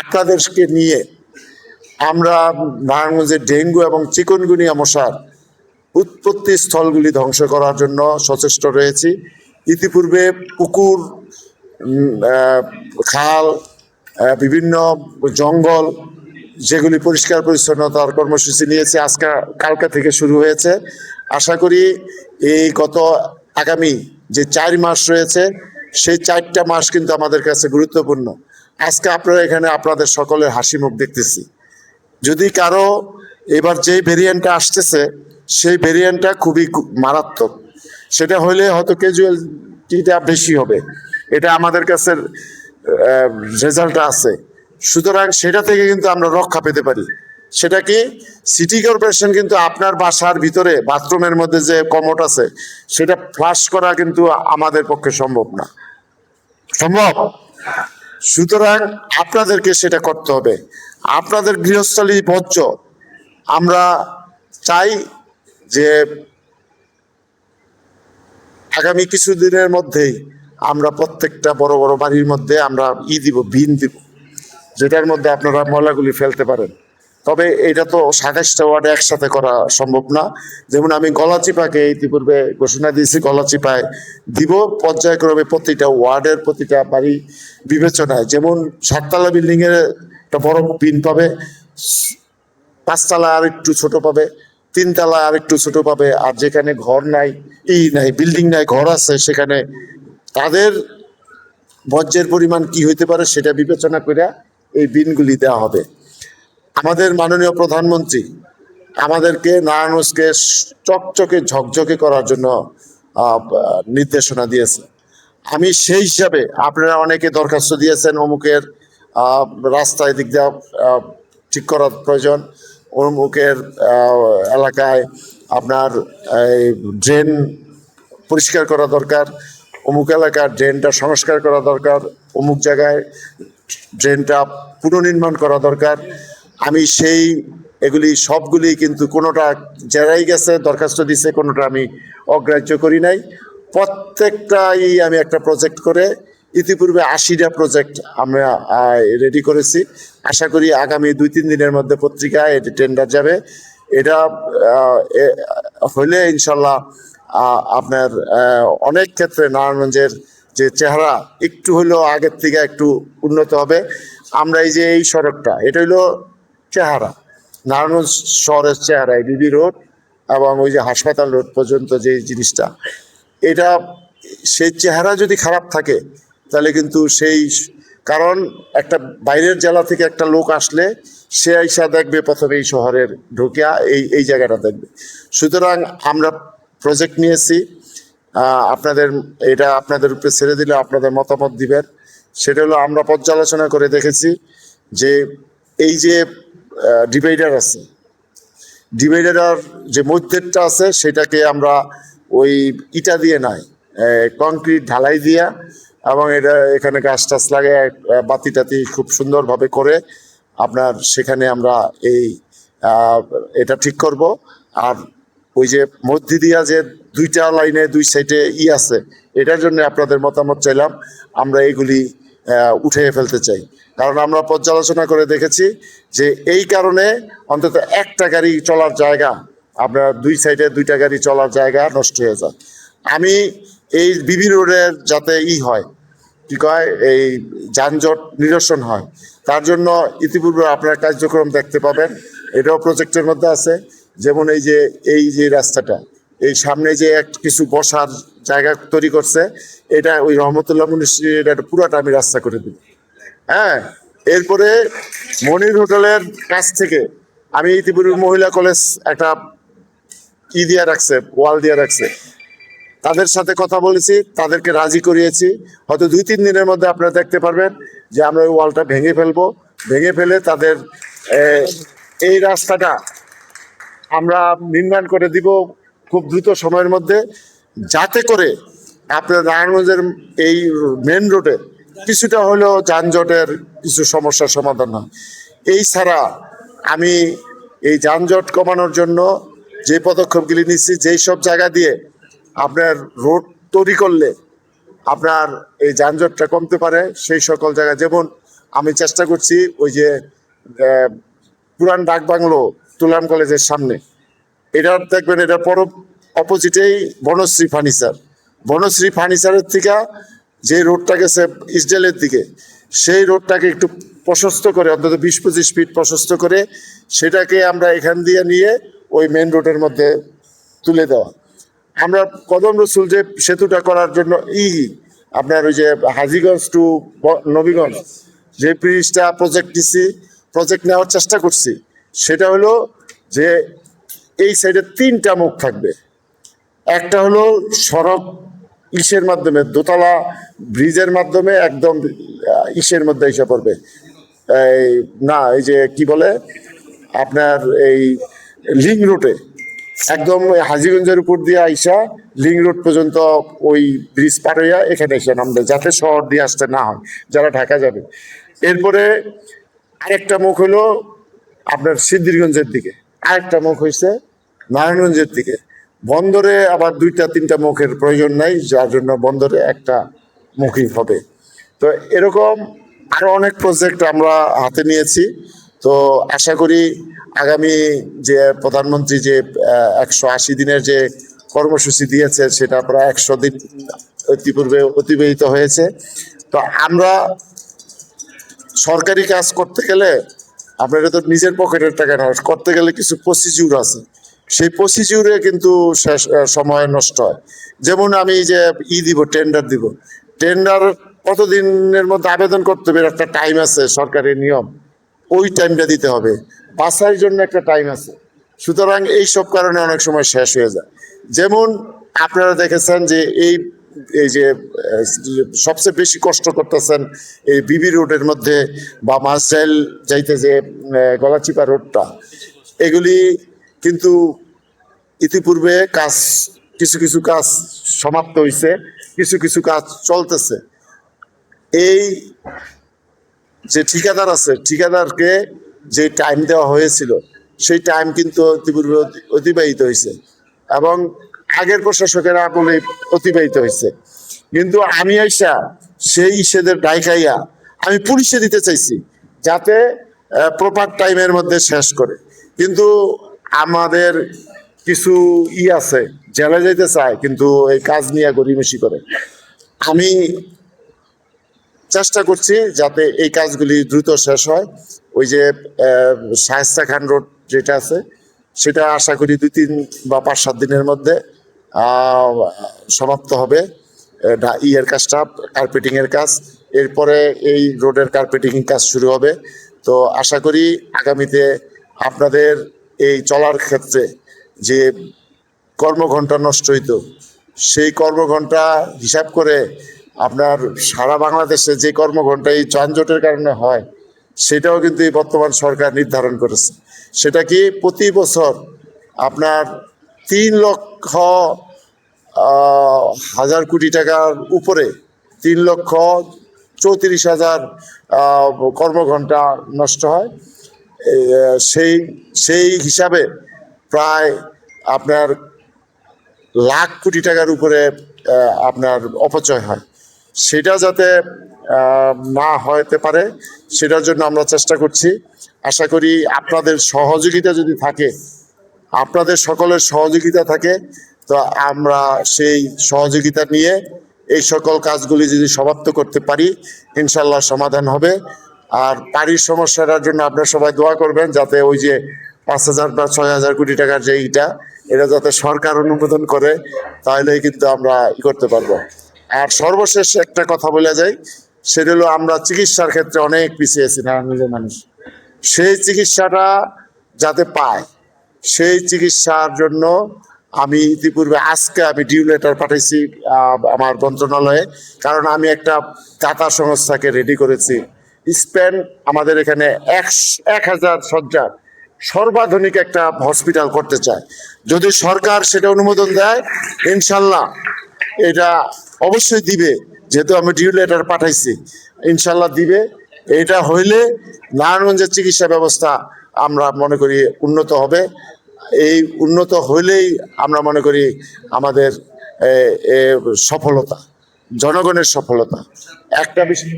আপনাদেরকে নিয়ে আমরা নারায়ণগঞ্জের ডেঙ্গু এবং চিকুনগুনিয়া মশার উৎপত্তি স্থলগুলি ধ্বংস করার জন্য সচেষ্ট রয়েছি। ইতিপূর্বে পুকুর, খাল, বিভিন্ন জঙ্গল যেগুলি পরিষ্কার পরিচ্ছন্নতার কর্মসূচি নিয়েছে, কালকা থেকে শুরু হয়েছে। আশা করি এই আগামী যে 4 মাস রয়েছে সেই 4টা মাস কিন্তু আমাদের কাছে গুরুত্বপূর্ণ। আজকে আপনারা এখানে আপনাদের সকলের হাসি মুখ দেখতেছি। যদি কারো এবার যে ভেরিয়েন্টটা আসতেছে সেই ভেরিয়েন্টটা খুবই মারাত্মক, সেটা হলে হয়তো ক্যাজুয়ালিটিটা বেশি হবে, এটা আমাদের কাছে রেজাল্ট আছে। সুতরাং সেটা থেকে কিন্তু আমরা রক্ষা পেতে পারি। সেটা কি, সিটি কর্পোরেশন কিন্তু আপনার বাসার ভিতরে বাথরুমের মধ্যে যে কমোড আছে সেটা ফ্লাশ করা কিন্তু আমাদের পক্ষে সম্ভব না, সম্ভব। সুতরাং আপনাদেরকে সেটা করতে হবে। আপনাদের গৃহস্থলী বর্জ্য আমরা চাই যে আগামী কিছুদিনের মধ্যেই আমরা প্রত্যেকটা বড় বড় বাড়ির মধ্যে আমরা বিন দিব, যেটার মধ্যে আপনারা ময়লাগুলি ফেলতে পারেন। তবে এটা তো 27টা ওয়ার্ডে একসাথে করা সম্ভব না। যেমন আমি গলাচিপাকে ইতিপূর্বে ঘোষণা দিয়েছি, গলাচিপায় দিব পর্যায়ক্রমে প্রতিটা ওয়ার্ডের প্রতিটা বাড়ি বিবেচনায়। যেমন 7তলা বিল্ডিং এর একটা বড় বিন পাবে, 5তলা আর একটু ছোট পাবে, 3তলা আর একটু ছোট পাবে, আর যেখানে ঘর নাই বিল্ডিং নাই, ঘর আছে, সেখানে তাদের বর্জ্যের পরিমাণ কি হইতে পারে সেটা বিবেচনা করে এই বিনগুলি দেওয়া হবে। আমাদের মাননীয় প্রধানমন্ত্রী আমাদেরকে নারায়ণগঞ্জকে চকচকে ঝকঝকে করার জন্য নির্দেশনা দিয়েছে। আমি সেই হিসাবে, আপনারা অনেকে দরখাস্ত দিয়েছেন অমুকের রাস্তায় দিক দিয়ে ঠিক করার প্রয়োজন, অমুকের এলাকায় আপনার ড্রেন পরিষ্কার করা দরকার, অমুক এলাকার ড্রেনটা সংস্কার করা দরকার, অমুক জায়গায় ড্রেনটা পুনর্নির্মাণ করা দরকার। আমি এগুলি সবগুলি কিন্তু কোনোটা যারাই গেছে দরখাস্ত দিছে কোনোটা আমি অগ্রাহ্য করি নাই। প্রত্যেকটাই আমি একটা প্রজেক্ট করে ইতিপূর্বে 80টা প্রজেক্ট আমরা রেডি করেছি। আশা করি আগামী 2-3 দিনের মধ্যে পত্রিকায় এটি টেন্ডার যাবে। এটা হইলে ইনশাল্লাহ আপনার অনেক ক্ষেত্রে নারায়ণগঞ্জের যে চেহারা একটু হইলেও আগের থেকে একটু উন্নত হবে। আমরা এই সড়কটা, এটা হইলো চেহারা, নারায়ণগঞ্জ শহরের চেহারা, বিবি রোড এবং ওই যে হাসপাতাল রোড পর্যন্ত যে জিনিসটা, এটা সেই চেহারা যদি খারাপ থাকে তাহলে কিন্তু কারণ একটা বাইরের জেলা থেকে একটা লোক আসলে সে আইসা দেখবে প্রথমে এই শহরের ঢুকিয়া এই জায়গাটা দেখবে। সুতরাং আমরা প্রজেক্ট নিয়েছি, আপনাদের উপরে ছেড়ে দিলে আপনাদের মতামত দিবেন। সেটা হলো আমরা পর্যালোচনা করে দেখেছি যে এই যে ডিভাইডার আছে, ডিভাইডার যে মধ্যেরটা আছে সেটাকে আমরা ওই ইটা দিয়ে নাই, কংক্রিট ঢালাই দিয়া এবং এখানে গাছ টাছ লাগে, বাতি টাতি খুব সুন্দরভাবে করে আপনার সেখানে আমরা এটা ঠিক করব। আর ওই যে মধ্যে দিয়া যে 2টা লাইনে 2 সাইডে আছে, এটার জন্য আপনাদের মতামত চাইলাম। আমরা এগুলি উঠে ফেলতে চাই, কারণ আমরা পর্যালোচনা করে দেখেছি যে এই কারণে অন্তত একটা গাড়ি চলার জায়গা, আপনার 2 সাইডে 2টা গাড়ি চলার জায়গা নষ্ট হয়ে যায়। আমি এই বিবি রোডের যাতে হয় কি কয় এই যানজট নিরসন হয়, তার জন্য ইতিপূর্বে আপনার কার্যক্রম দেখতে পাবেন, এটাও প্রজেক্টের মধ্যে আছে। যেমন এই যে রাস্তাটা, এই সামনে যে কিছু বসার জায়গা তৈরি করছে, এটা ওই রহমতুল্লাহ মুন্সির এটা পুরাটা আমি রাস্তা করে দিই। হ্যাঁ, এরপরে মনির হোটেলের কাছ থেকে আমি ইতিপূর্বে মহিলা কলেজ একটা দিয়ে রাখছে, ওয়াল দিয়ে রাখছে, তাদের সাথে কথা বলেছি, তাদেরকে রাজি করিয়েছি। হয়তো 2-3 দিনের মধ্যে আপনারা দেখতে পারবেন যে আমরা ওই ওয়ালটা ভেঙে ফেলবো। ভেঙে ফেলে তাদের এই রাস্তাটা আমরা নির্মাণ করে দিব খুব দ্রুত সময়ের মধ্যে, যাতে করে আপনার নারায়ণগঞ্জের এই মেন রোডে কিছুটা হলেও যানজটের কিছু সমস্যার সমাধান হয়। এই ছাড়া আমি এই যানজট কমানোর জন্য যে পদক্ষেপগুলি নিচ্ছি, যেই সব জায়গা দিয়ে আপনার রোড তৈরি করলে আপনার এই যানজটটা কমতে পারে, সেই সকল জায়গা, যেমন আমি চেষ্টা করছি ওই যে পুরান ডাকবাংলো তুলাম কলেজের সামনে, এটা দেখবেন, এটা অপোজিটেই বনশ্রী ফার্নিচার। বনশ্রী ফার্নিচারের থেকে যে রোডটা গেছে ইসডেলের দিকে, সেই রোডটাকে একটু প্রশস্ত করে, অন্তত 20-25 ফিট প্রশস্ত করে, সেটাকে আমরা এখান দিয়ে নিয়ে ওই মেন রোডের মধ্যে তুলে দেওয়া। আমরা কদম রসুল যে সেতুটা করার জন্য আপনার ওই যে হাজীগঞ্জ টু নবীগঞ্জ যে ব্রিজটা প্রজেক্ট নেওয়ার চেষ্টা করছি, সেটা হলো যে এই সাইডে 3টা মুখ থাকবে। একটা হলো সড়ক মাধ্যমে, দোতলা ব্রিজের মাধ্যমে একদম মধ্যে এসে পড়বে, এই যে কি বলে আপনার এই লিং রোডে, একদম হাজীগঞ্জের উপর দিয়ে আইসা লিং রোড পর্যন্ত ওই ব্রিজ পার হইয়া এখানে এসে নামবে, যাতে শহর দিয়ে আসতে না হয় যারা ঢাকা যাবে। এরপরে আরেকটা মুখ হলো আপনার সিদ্ধিরগঞ্জের দিকে, আরেকটা মুখ হয়েছে নারায়ণগঞ্জের দিকে। বন্দরে আবার 2-3টা মুখের প্রয়োজন নাই, যার জন্য বন্দরে একটা মুখই হবে। তো এরকম আরো অনেক প্রজেক্ট আমরা হাতে নিয়েছি। তো আশা করি আগামী যে প্রধানমন্ত্রী যে 180 দিনের যে কর্মসূচি দিয়েছে, সেটা প্রায় 100 দিন ইতিপূর্বে অতিবাহিত হয়েছে। তো আমরা সরকারি কাজ করতে গেলে আপনার তো নিজের পকেটের টাকা না, করতে গেলে কিছু প্রসিডিউর আছে, সেই প্রসিডিউরে কিন্তু সময় নষ্ট হয়। যেমন আমি যে দিব, টেন্ডার দিব, টেন্ডার কতদিনের মধ্যে আবেদন করতে হবে, একটা টাইম আছে, সরকারি নিয়ম, ওই টাইমটা দিতে হবে। বাছাইয়ের জন্য একটা টাইম আছে। সুতরাং এই সব কারণে অনেক সময় শেষ হয়ে যায়। যেমন আপনারা দেখেছেন যে এই যে সবচেয়ে বেশি কষ্ট করতেছেন এই বিবি রোডের মধ্যে বা মাঝরাইল যাইতে যে গলাচিপা রোডটা, এগুলি কিন্তু ইতিপূর্বে কিছু কাজ সমাপ্ত হয়েছে, কিছু কাজ চলতেছে। এই যে ঠিকাদার আছে, ঠিকাদারকে যে টাইম দেওয়া হয়েছিল, সেই টাইম কিন্তু ইতিপূর্বে অতিবাহিত হয়েছে এবং আগের প্রশাসকের আমলে অতিবাহিত হয়েছে। কিন্তু আমি আইসা সেই ইসেদের দায় খাইয়া আমি পুলিশে দিতে চাইছি, যাতে প্রপার টাইমের মধ্যে শেষ করে। কিন্তু আমাদের কিছু আছে, জেলে যেতে চায় কিন্তু এই কাজ নিয়ে গড়িমসি করে। আমি চেষ্টা করছি যাতে এই কাজগুলি দ্রুত শেষ হয়। ওই যে শায়েস্তা খান রোড যেটা আছে, সেটা আশা করি 2-3 বা 5-7 দিনের মধ্যে সমাপ্ত হবে এর কাজটা, কার্পেটিং এর কাজ। এরপরে এই রোডের কার্পেটিং কাজ শুরু হবে। তো আশা করি আগামীতে আপনাদের এই চলার ক্ষেত্রে যে কর্মঘণ্টা নষ্ট হইতো, সেই কর্মঘণ্টা হিসাব করে আপনার সারা বাংলাদেশে যে কর্মঘণ্টা এই যানজটের কারণে হয়, সেটাও কিন্তু এই বর্তমান সরকার নির্ধারণ করেছে। সেটা কি প্রতি বছর আপনার 3,00,000 কোটি টাকার উপরে 3,34,000 কর্মঘণ্টা নষ্ট হয়। সেই হিসাবে প্রায় আপনার লাখ কোটি টাকার উপরে আপনার অপচয় হয়। সেটা যাতে না হতে পারে, সেটার জন্য আমরা চেষ্টা করছি। আশা করি আপনাদের সহযোগিতা যদি থাকে, আপনাদের সকলের সহযোগিতা থাকে, তো তো আমরা সেই সহযোগিতা নিয়ে এই সকল কাজগুলি যদি সমাপ্ত করতে পারি ইনশাল্লাহ সমাধান হবে। আর পানির সমস্যাটার জন্য আপনারা সবাই দোয়া করবেন, যাতে ওই যে 5,000 বা 6,000 কোটি টাকার যে এটা যাতে সরকার অনুমোদন করে, তাহলেই কিন্তু আমরা করতে পারবো। আর সর্বশেষ একটা কথা বলে যাই, সেটা হলো আমরা চিকিৎসার ক্ষেত্রে অনেক পিছিয়েছি নারায়ণগঞ্জের মানুষ। সেই চিকিৎসাটা যাতে পায়, সেই চিকিৎসার জন্য আমি ইতিপূর্বে আজকে আমি ডিউ লেটার পাঠাইছি আমার মন্ত্রণালয়ে, কারণ আমি একটা দাতা সংস্থাকে রেডি করেছি। স্পেন আমাদের এখানে 1,000 শয্যার সর্বাধুনিক একটা হসপিটাল করতে চায়। যদি সরকার সেটা অনুমোদন দেয় ইনশাল্লাহ এটা অবশ্যই দিবে, যেহেতু আমি ডিউ লেটার পাঠাইছি, ইনশাল্লাহ দিবে। এটা হইলে নারায়ণগঞ্জের চিকিৎসা ব্যবস্থা আমরা মনে করি উন্নত হবে। এই উন্নত হইলেই আমরা মনে করি আমাদের সফলতা, জনগণের সফলতা। একটা বিষয়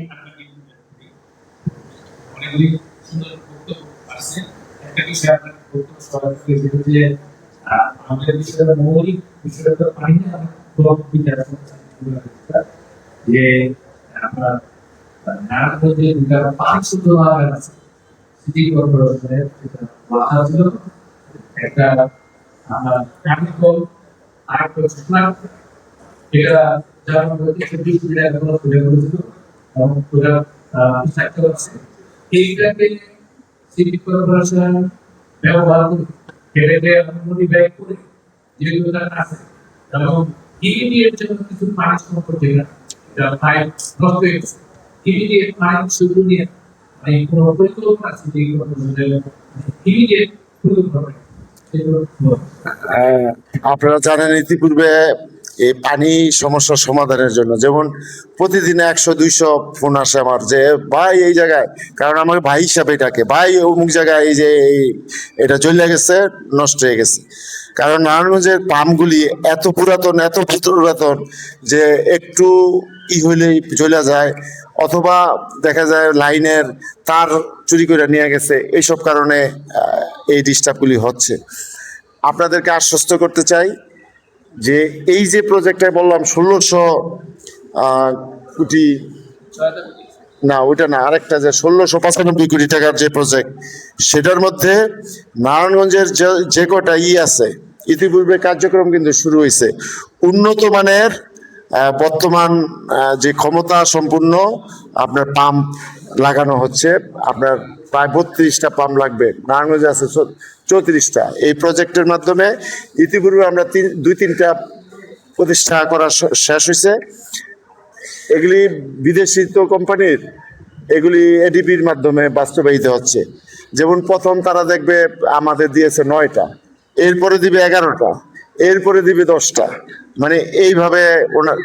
মৌলিক বিষয়টা পানি যে আমরা নারায়ণগঞ্জে পানি শুদ্ধ আছে সিটি কর্পোরেশনের মাথা ছিল একটা আমার পানি কল আর এটা যার মধ্যে 24 টাকা করে তুলে করেছিল এবং পুরো থাকতে আছে। এইটাকে সিটি কর্পোরেশন ব্যবহার করে ফেলে অনুমতি ব্যয় করে যেগুলো আছে এবং ইমিডিয়েট জন্য কিছু পানি সংকট যেটা পাইপ নষ্ট হয়ে গেছে, ইমিডিয়েট পানি শুরু নিয়ে মানে কোনো পরিকল্পনা আছে যেগুলো ইমিডিয়েট শুরু হবে। আপনারা জানেন ইতিপূর্বে এই পানি সমস্যার সমাধানের জন্য যেমন প্রতিদিন 100-200 ফোন আসে আমার, যে ভাই এই জায়গায়, কারণ আমার ভাই হিসাবে ডাকে, ভাই অমুক জায়গায় এই যে এটা জ্বলে গেছে, নষ্ট হয়ে গেছে। কারণ নারায়ণগঞ্জের পাম্পগুলি এত পুরাতন যে একটু হইলেই জ্বলে যায়, অথবা দেখা যায় লাইনের তার চুরি করে নিয়ে গেছে। এইসব কারণে এই ডিস্টার্বগুলি হচ্ছে। আপনাদেরকে আশ্বস্ত করতে চাই যে এই যে প্রজেক্টটা বললাম 1600 কোটি, না ওইটা না, আরেকটা যে 1695 কোটি টাকার যে প্রজেক্ট, সেটার মধ্যে নারায়ণগঞ্জের যে কটা আছে ইতিপূর্বে কার্যক্রম কিন্তু শুরু হয়েছে। উন্নত মানের বর্তমান যে ক্ষমতা সম্পূর্ণ আপনার পাম্প লাগানো হচ্ছে। আপনার প্রায় 32টা পাম্প লাগবে, নারায়ণগঞ্জে আছে 34টা। এই প্রজেক্টের মাধ্যমে ইতিপূর্বে আমরা 2-3টা প্রতিষ্ঠা করা শেষ হয়েছে। এগুলি বিদেশি তো কোম্পানির, এগুলি এডিপির মাধ্যমে বাস্তবায়িত হচ্ছে। যেমন প্রথম তারা দেখবে আমাদের দিয়েছে 9টা, এরপরে দিবে 11টা, এরপরে দিবে 10টা, মানে এইভাবে ওনার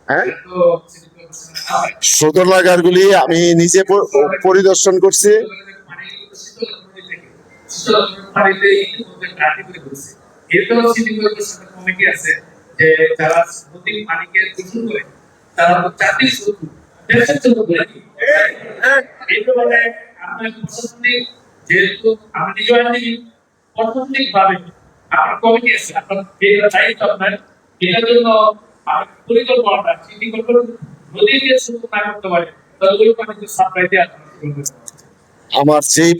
হ্যাঁ শোধনাগারগুলি আমি নিজে পরিদর্শন করছি। যেহেতু আমি নিজে অর্থনৈতিক ভাবে আমার কমিটি আছে, আপনার দায়িত্ব আপনার এটার জন্য পরিকল্পনা সিটি কর্পোরেশন যদি শুরু না করতে পারে তাহলে ওই পানিতে সাপ্লাই দেওয়া। আমার যেই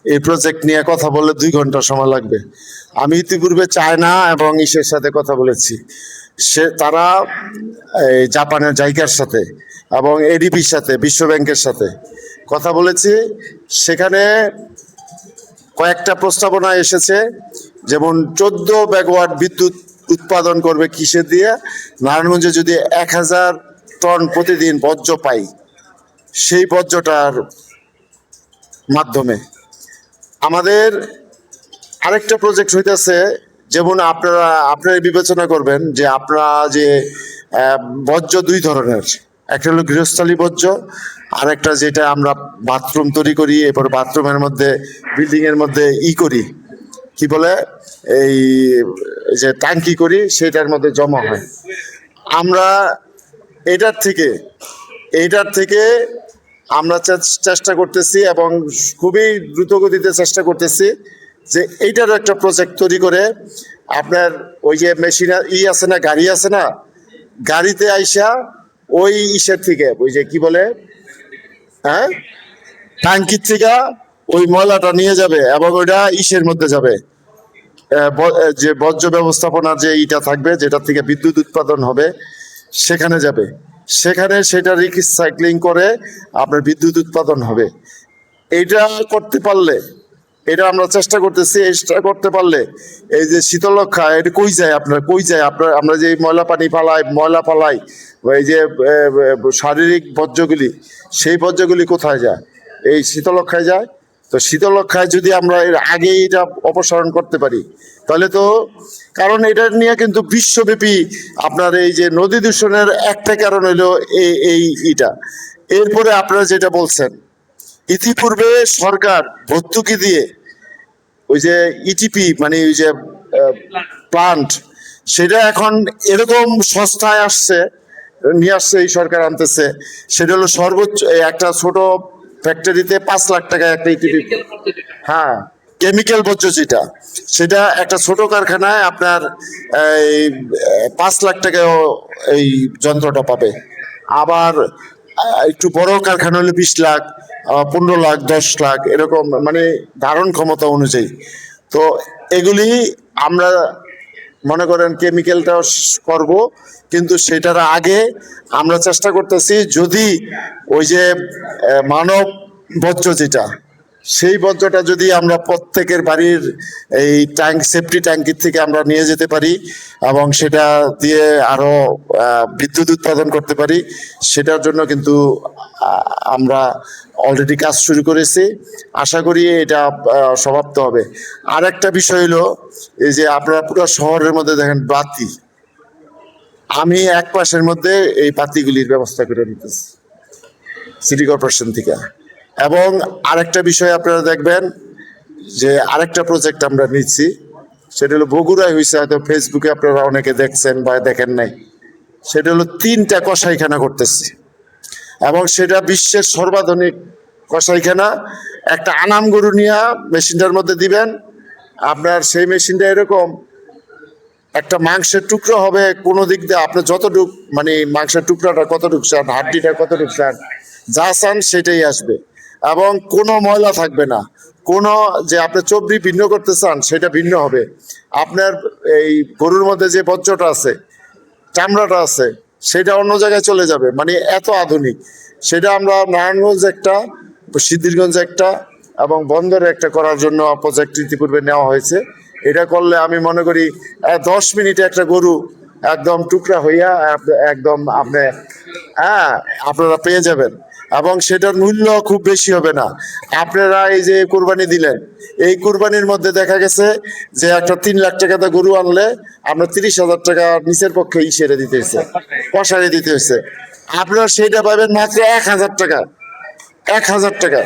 এই প্রজেক্ট নিয়ে কথা বললে 2 ঘন্টা সময় লাগবে। আমি ইতিপূর্বে চায়না এবং ইসের সাথে কথা বলেছি, তারা জাপানের জাইকার সাথে এবং এডিপির সাথে, বিশ্ব ব্যাংকের সাথে কথা বলেছি। সেখানে কয়েকটা প্রস্তাবনা এসেছে, যেমন 14 মেগাওয়াট বিদ্যুৎ উৎপাদন করবে কিসের দিয়ে, নারায়ণগঞ্জে যদি 1000 টন প্রতিদিন বর্জ্য পাই, সেই বর্জ্যটার মাধ্যমে। আমাদের আরেকটা প্রজেক্ট হইতেছে, যেমন আপনারা বিবেচনা করবেন যে আপনারা যে বর্জ্য 2 ধরনের, একটা হলো গৃহস্থালী বর্জ্য, আর একটা যেটা আমরা বাথরুম তৈরি করি, এরপর বাথরুমের মধ্যে বিল্ডিং এর মধ্যে করি, কি বলে এই যে ট্যাঙ্কি করি, সেটার মধ্যে জমা হয়। আমরা এটার থেকে আমরা চেষ্টা করতেছি এবং খুবই দ্রুত গতিতে চেষ্টা করতেছি যে এইটারও একটা প্রজেক্ট তৈরি করে আপনার ওই যে মেশিন আছে না, গাড়ি আছে না, গাড়িতে আইসা ওই ইসের থেকে ওই যে কি বলে, হ্যাঁ, ট্যাঙ্কির থেকে ওই ময়লাটা নিয়ে যাবে এবং ওইটা ইসের মধ্যে যাবে, যে বর্জ্য ব্যবস্থাপনার যে ইটা থাকবে যেটা থেকে বিদ্যুৎ উৎপাদন হবে সেখানে যাবে, সেখানে সেটা রিসাইক্লিং করে আপনার বিদ্যুৎ উৎপাদন হবে। এইটা করতে পারলে, এটা আমরা চেষ্টা করতেছি, এটা করতে পারলে এই যে শীতলক্ষা এটা কই যায়, আপনার কই যায়, আপনার আমরা যে ময়লা পানি ফালাই, ময়লা ফালাই, এই যে শারীরিক বর্জ্যগুলি, সেই বর্জ্যগুলি কোথায় যায়? এই শীতলক্ষায় যায়। তো শীতলক্ষায় যদি আমরা এর আগেই এটা অপসারণ করতে পারি তাহলে তো, কারণ এটা নিয়ে কিন্তু বিশ্বব্যাপী আপনার এই যে নদী দূষণের একটা কারণ হলো এই ইটা। এরপরে আপনারা যেটা বলছেন, ইতিপূর্বে সরকার ভর্তুকি দিয়ে ওই যে ইটিপি মানে ওই যে প্লান্ট, সেটা এখন এরকম সস্তায় আসছে, নিয়ে আসছে এই সরকার আনতেছে, সেটা হলো সর্বোচ্চ একটা ছোট ফ্যাক্টরিতে 5 লাখ টাকা একটা ইটিপি, হ্যাঁ, কেমিক্যাল বর্জ্য যেটা, সেটা একটা ছোট কারখানায় আপনার এই 5 লাখ টাকায় এই যন্ত্রটা পাবে। আবার একটু বড় কারখানা হলে 20 লাখ, 15 লাখ, 10 লাখ, এরকম মানে ধারণ ক্ষমতা অনুযায়ী। তো এগুলি আমরা মনে করেন কেমিক্যালটাও করব, কিন্তু সেটার আগে আমরা চেষ্টা করতেছি যদি ওই যে মানব বর্জ্য যেটা, সেই বর্জ্যটা যদি আমরা প্রত্যেকের বাড়ির এই ট্যাঙ্ক, সেফটি ট্যাঙ্কির থেকে আমরা নিয়ে যেতে পারি এবং সেটা দিয়ে আরো বিদ্যুৎ উৎপাদন করতে পারি, সেটার জন্য কিন্তু আমরা অলরেডি কাজ শুরু করেছি। আশা করি এটা সমাপ্ত হবে। আর একটা বিষয় হলো এই যে আপনারা পুরো শহরের মধ্যে দেখেন বাতি, আমি এক মাসের মধ্যে এই বাতিগুলির ব্যবস্থা করে দিতেছি সিটি কর্পোরেশন থেকে। এবং আরেকটা বিষয় আপনারা দেখবেন যে আরেকটা প্রজেক্ট আমরা নিচ্ছি, সেটা হলো বগুড়ায় হয়েছে, হয়তো ফেসবুকে আপনারা অনেকে দেখছেন বা দেখেন নাই। সেটা হলো 3টা কসাইখানা করতেছি এবং সেটা বিশ্বের সর্বাধুনিক কসাইখানা। একটা আনাম গরু নিয়ে মেশিনটার মধ্যে দিবেন, আপনার সেই মেশিনটা এরকম একটা মাংসের টুকরো হবে কোনো দিক দিয়ে, আপনার যতটুক মানে মাংসের টুকরাটা কতটুক চান, হাড্ডিটা কতটুক চান, যা চান সেটাই আসবে এবং কোনো ময়লা থাকবে না। কোনো যে আপনি চর্বি ভিন্ন করতে চান সেটা ভিন্ন হবে। আপনার এই গরুর মধ্যে যে বর্জ্যটা আছে, চামড়াটা আছে, সেটা অন্য জায়গায় চলে যাবে, মানে এত আধুনিক। সেটা আমরা নারায়ণগঞ্জ একটা, সিদ্ধিরগঞ্জ একটা এবং বন্দরে একটা করার জন্য প্রজেক্ট ইতিপূর্বে নেওয়া হয়েছে। এটা করলে আমি মনে করি 10 মিনিটে একটা গরু একদম টুকরা হইয়া একদম আপনি, হ্যাঁ, আপনারা পেয়ে যাবেন এবং সেটার মূল্য খুব বেশি হবে না। আপনারা এই যে কোরবানি দিলেন, এই কোরবানির মধ্যে দেখা গেছে যে একটা 3 লাখ টাকাতে গরু আনলে আমরা 30,000 টাকা নিচের পক্ষে সেরে দিতে হয়েছে, কষারে দিতে হয়েছে। আপনারা সেটা পাবেন মাত্র 1,000 টাকা, 1,000 টাকা।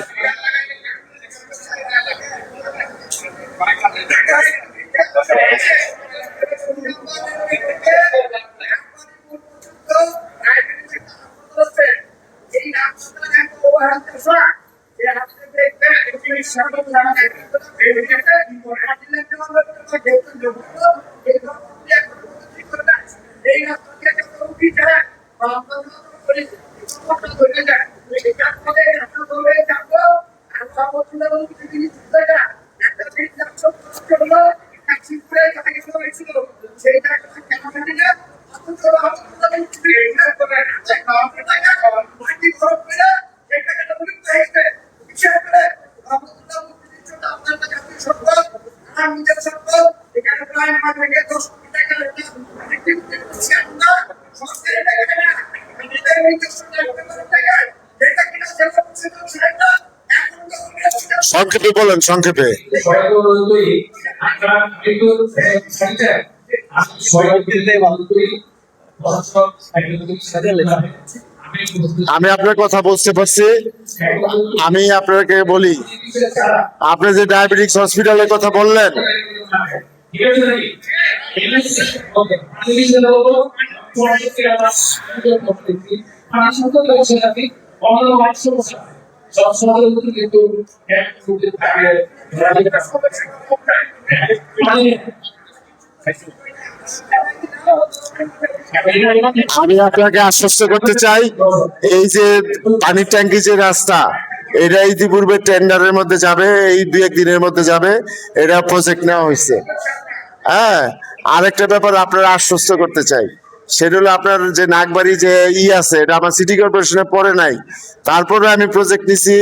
সংক্ষেপে বলেন, সংক্ষেপে। আমি আপনার কথা বুঝতে পারছি। আমি আপনাকে বলি, আপনি যে ডায়াবেটিক্স হসপিটালের কথা বললেন, আমি আপনাকে আশ্বস্ত করতে চাই, এই যে পানির ট্যাঙ্কি যে রাস্তা, এটা ইতিপূর্বে টেন্ডারের মধ্যে যাবে, এই 2-1 দিনের মধ্যে যাবে, এটা প্রজেক্ট নেওয়া হয়েছে। হ্যাঁ, আরেকটা ব্যাপার আপনারা আশ্বস্ত করতে চাই, সেটা হলো আপনার যে নাগবাড়ি যে আছে, এটা আমার সিটি কর্পোরেশনে পড়ে নাই, তারপরে আমি প্রজেক্ট নিছি,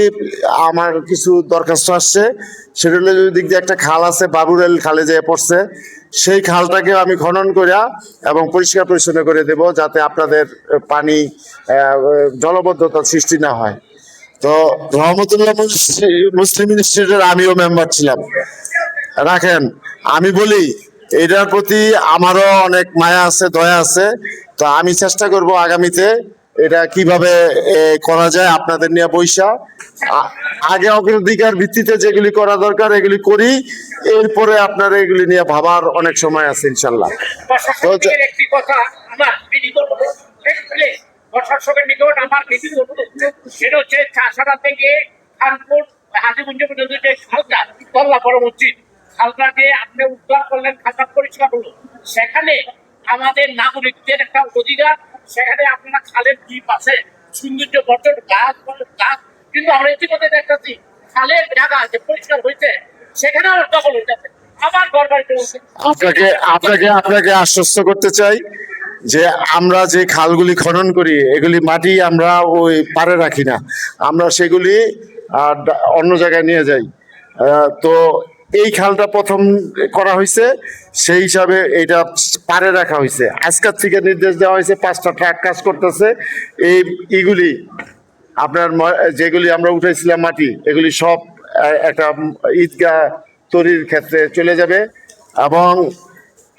আমার কিছু দরখাস্ত আসছে। সেটা হলো ওই দিক দিয়ে একটা খাল আছে, বাবুরেল খালে যে পড়ছে, সেই খালটাকে আমি খনন করিয়া এবং পরিষ্কার পরিচ্ছন্ন করে দেব, যাতে আপনাদের পানি জলবদ্ধতার সৃষ্টি না হয়। তো রহমতুল্লাহ মুসলিম ইনস্টিটিউটের আমিও মেম্বার ছিলাম। রাখেন, আমি বলি এটার প্রতি আমারও অনেক মায়া আছে, দয়া আছে। তো আমি চেষ্টা করব আগামীতে এটা কিভাবে করা যায় আপনাদের নিয়ে বৈশা আগে অগ্রাধিকার ভিত্তিতে যেগুলি করা দরকার এগুলি করি, এরপরে আপনারা এগুলি নিয়ে ভাবার অনেক সময় আছে ইনশাল্লাহ। প্রশাসনের একটি কথা আমার বিনীত অনুরোধ, প্রশাসনের নিকট আমার বিনীত অনুরোধ, সেটা হচ্ছে চাষাড়া থেকে খানপুর হাজিগঞ্জ পর্যন্ত যে খালটা তল্লা বড় মসজিদ, খালটাকে আপনি উদ্ধার করলেন, খালটা পরিষ্কার হলো, সেখানে আমাদের নাগরিকদের একটা অধিকার, সেখানে আপনারা খালের দুই পাশে সৌন্দর্য বর্ধন গাছ গাছ, কিন্তু আমরা ইতিমধ্যে দেখতেছি খালের জায়গা যে পরিষ্কার হয়েছে সেখানে আমার দখল হয়ে যাচ্ছে, আবার ঘর বাড়িতে আপনাকে আপনাকে আপনাকে আশ্বস্ত করতে চাই যে আমরা যে খালগুলি খনন করি এগুলি মাটি আমরা ওই পারে রাখি না, আমরা সেগুলি অন্য জায়গায় নিয়ে যাই। তো এই খালটা প্রথম করা হয়েছে, সেই হিসাবে এইটা পারে রাখা হয়েছে। আজকের থেকে নির্দেশ দেওয়া হয়েছে, 5টা ট্রাক কাজ করতেছে। এইগুলি আপনার যেগুলি আমরা উঠাইছিলাম মাটি, এগুলি সব একটা ঈদগাহ তৈরির ক্ষেত্রে চলে যাবে। এবং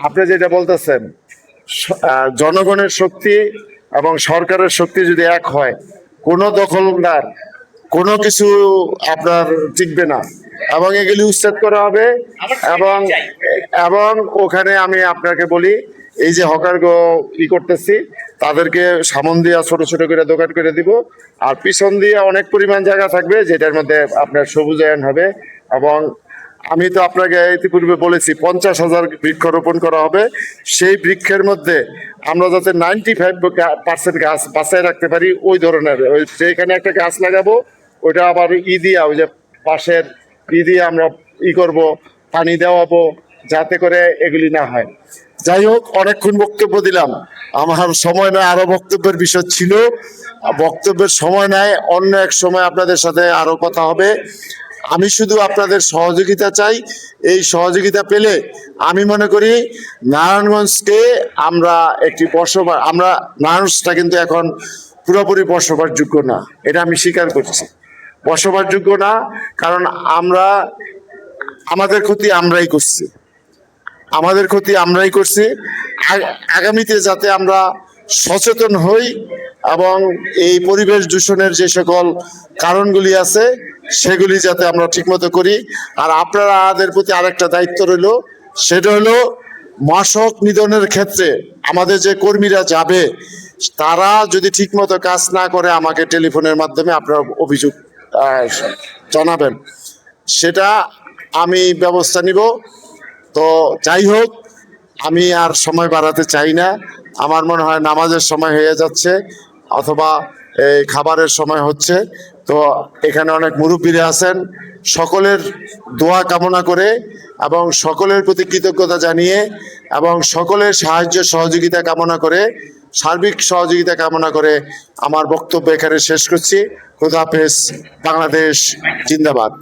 আপনি যেটা বলতেছেন, জনগণের শক্তি এবং সরকারের শক্তি যদি এক হয়, কোনো দখলদার কোনো কিছু আপনার টিকবে না, এবং এগুলি উচ্ছেদ করা হবে। এবং এবং ওখানে আমি আপনাকে বলি, এই যে হকার করতেছি তাদেরকে সামন দিয়া ছোট ছোট করে দোকান করে দিব, আর পিছন দিয়ে অনেক পরিমাণ জায়গা থাকবে যেটার মধ্যে আপনার সবুজায়ন হবে। এবং আমি তো আপনাকে ইতিপূর্বে বলেছি 50,000 বৃক্ষরোপণ করা হবে। সেই বৃক্ষের মধ্যে আমরা যাতে 95% গাছ বাঁচায় রাখতে পারি, ওই ধরনের ওই যেখানে একটা গাছ লাগাবো ওইটা আবার দিয়া ওই যে পাশের দিয়ে আমরা করব, পানি দেওয়াবো, যাতে করে এগুলি না হয়। যাই হোক, অনেকক্ষণ বক্তব্য দিলাম, আমার সময় নয়, আরো বক্তব্যের বিষয় ছিল, বক্তব্যের সময় নাই, অন্য এক সময় আপনাদের সাথে আরো কথা হবে। আমি শুধু আপনাদের সহযোগিতা চাই, এই সহযোগিতা পেলে আমি মনে করি নারায়ণগঞ্জকে আমরা একটি বসবাস, আমরা নারায়ণগঞ্জটা কিন্তু এখন পুরোপুরি বসবাসযোগ্য না, এটা আমি স্বীকার করছি, বসবাসযোগ্য না। কারণ আমরা আমাদের ক্ষতি আমরাই করছি, আমাদের ক্ষতি আমরাই করছি। আগামীতে যাতে আমরা সচেতন হই এবং এই পরিবেশ দূষণের যে সকল কারণগুলি আছে সেগুলি যাতে আমরা ঠিকমতো করি। আর আপনাদের প্রতি আরেকটা দায়িত্ব রইল, সেটা হলো মশক নিধনের ক্ষেত্রে আমাদের যে কর্মীরা যাবে, তারা যদি ঠিকমতো কাজ না করে আমাকে টেলিফোনের মাধ্যমে আপনারা অভিযোগ জানাবেন, সেটা আমি ব্যবস্থা নিব। তো যাই হোক, আমি আর সময় বাড়াতে চাই না, আমার মনে হয় নামাজের সময় হয়ে যাচ্ছে অথবা এই খাবারের সময় হচ্ছে। তো এখানে অনেক মুরব্বীরা আছেন, সকলের দোয়া কামনা করে এবং সকলের প্রতি কৃতজ্ঞতা জানিয়ে এবং সকলের সাহায্য সহযোগিতা কামনা করে, সার্বিক সহযোগিতা কামনা করে আমার বক্তব্য এখানে শেষ করছি। খোদা হাফেজ, বাংলাদেশ জিন্দাবাদ।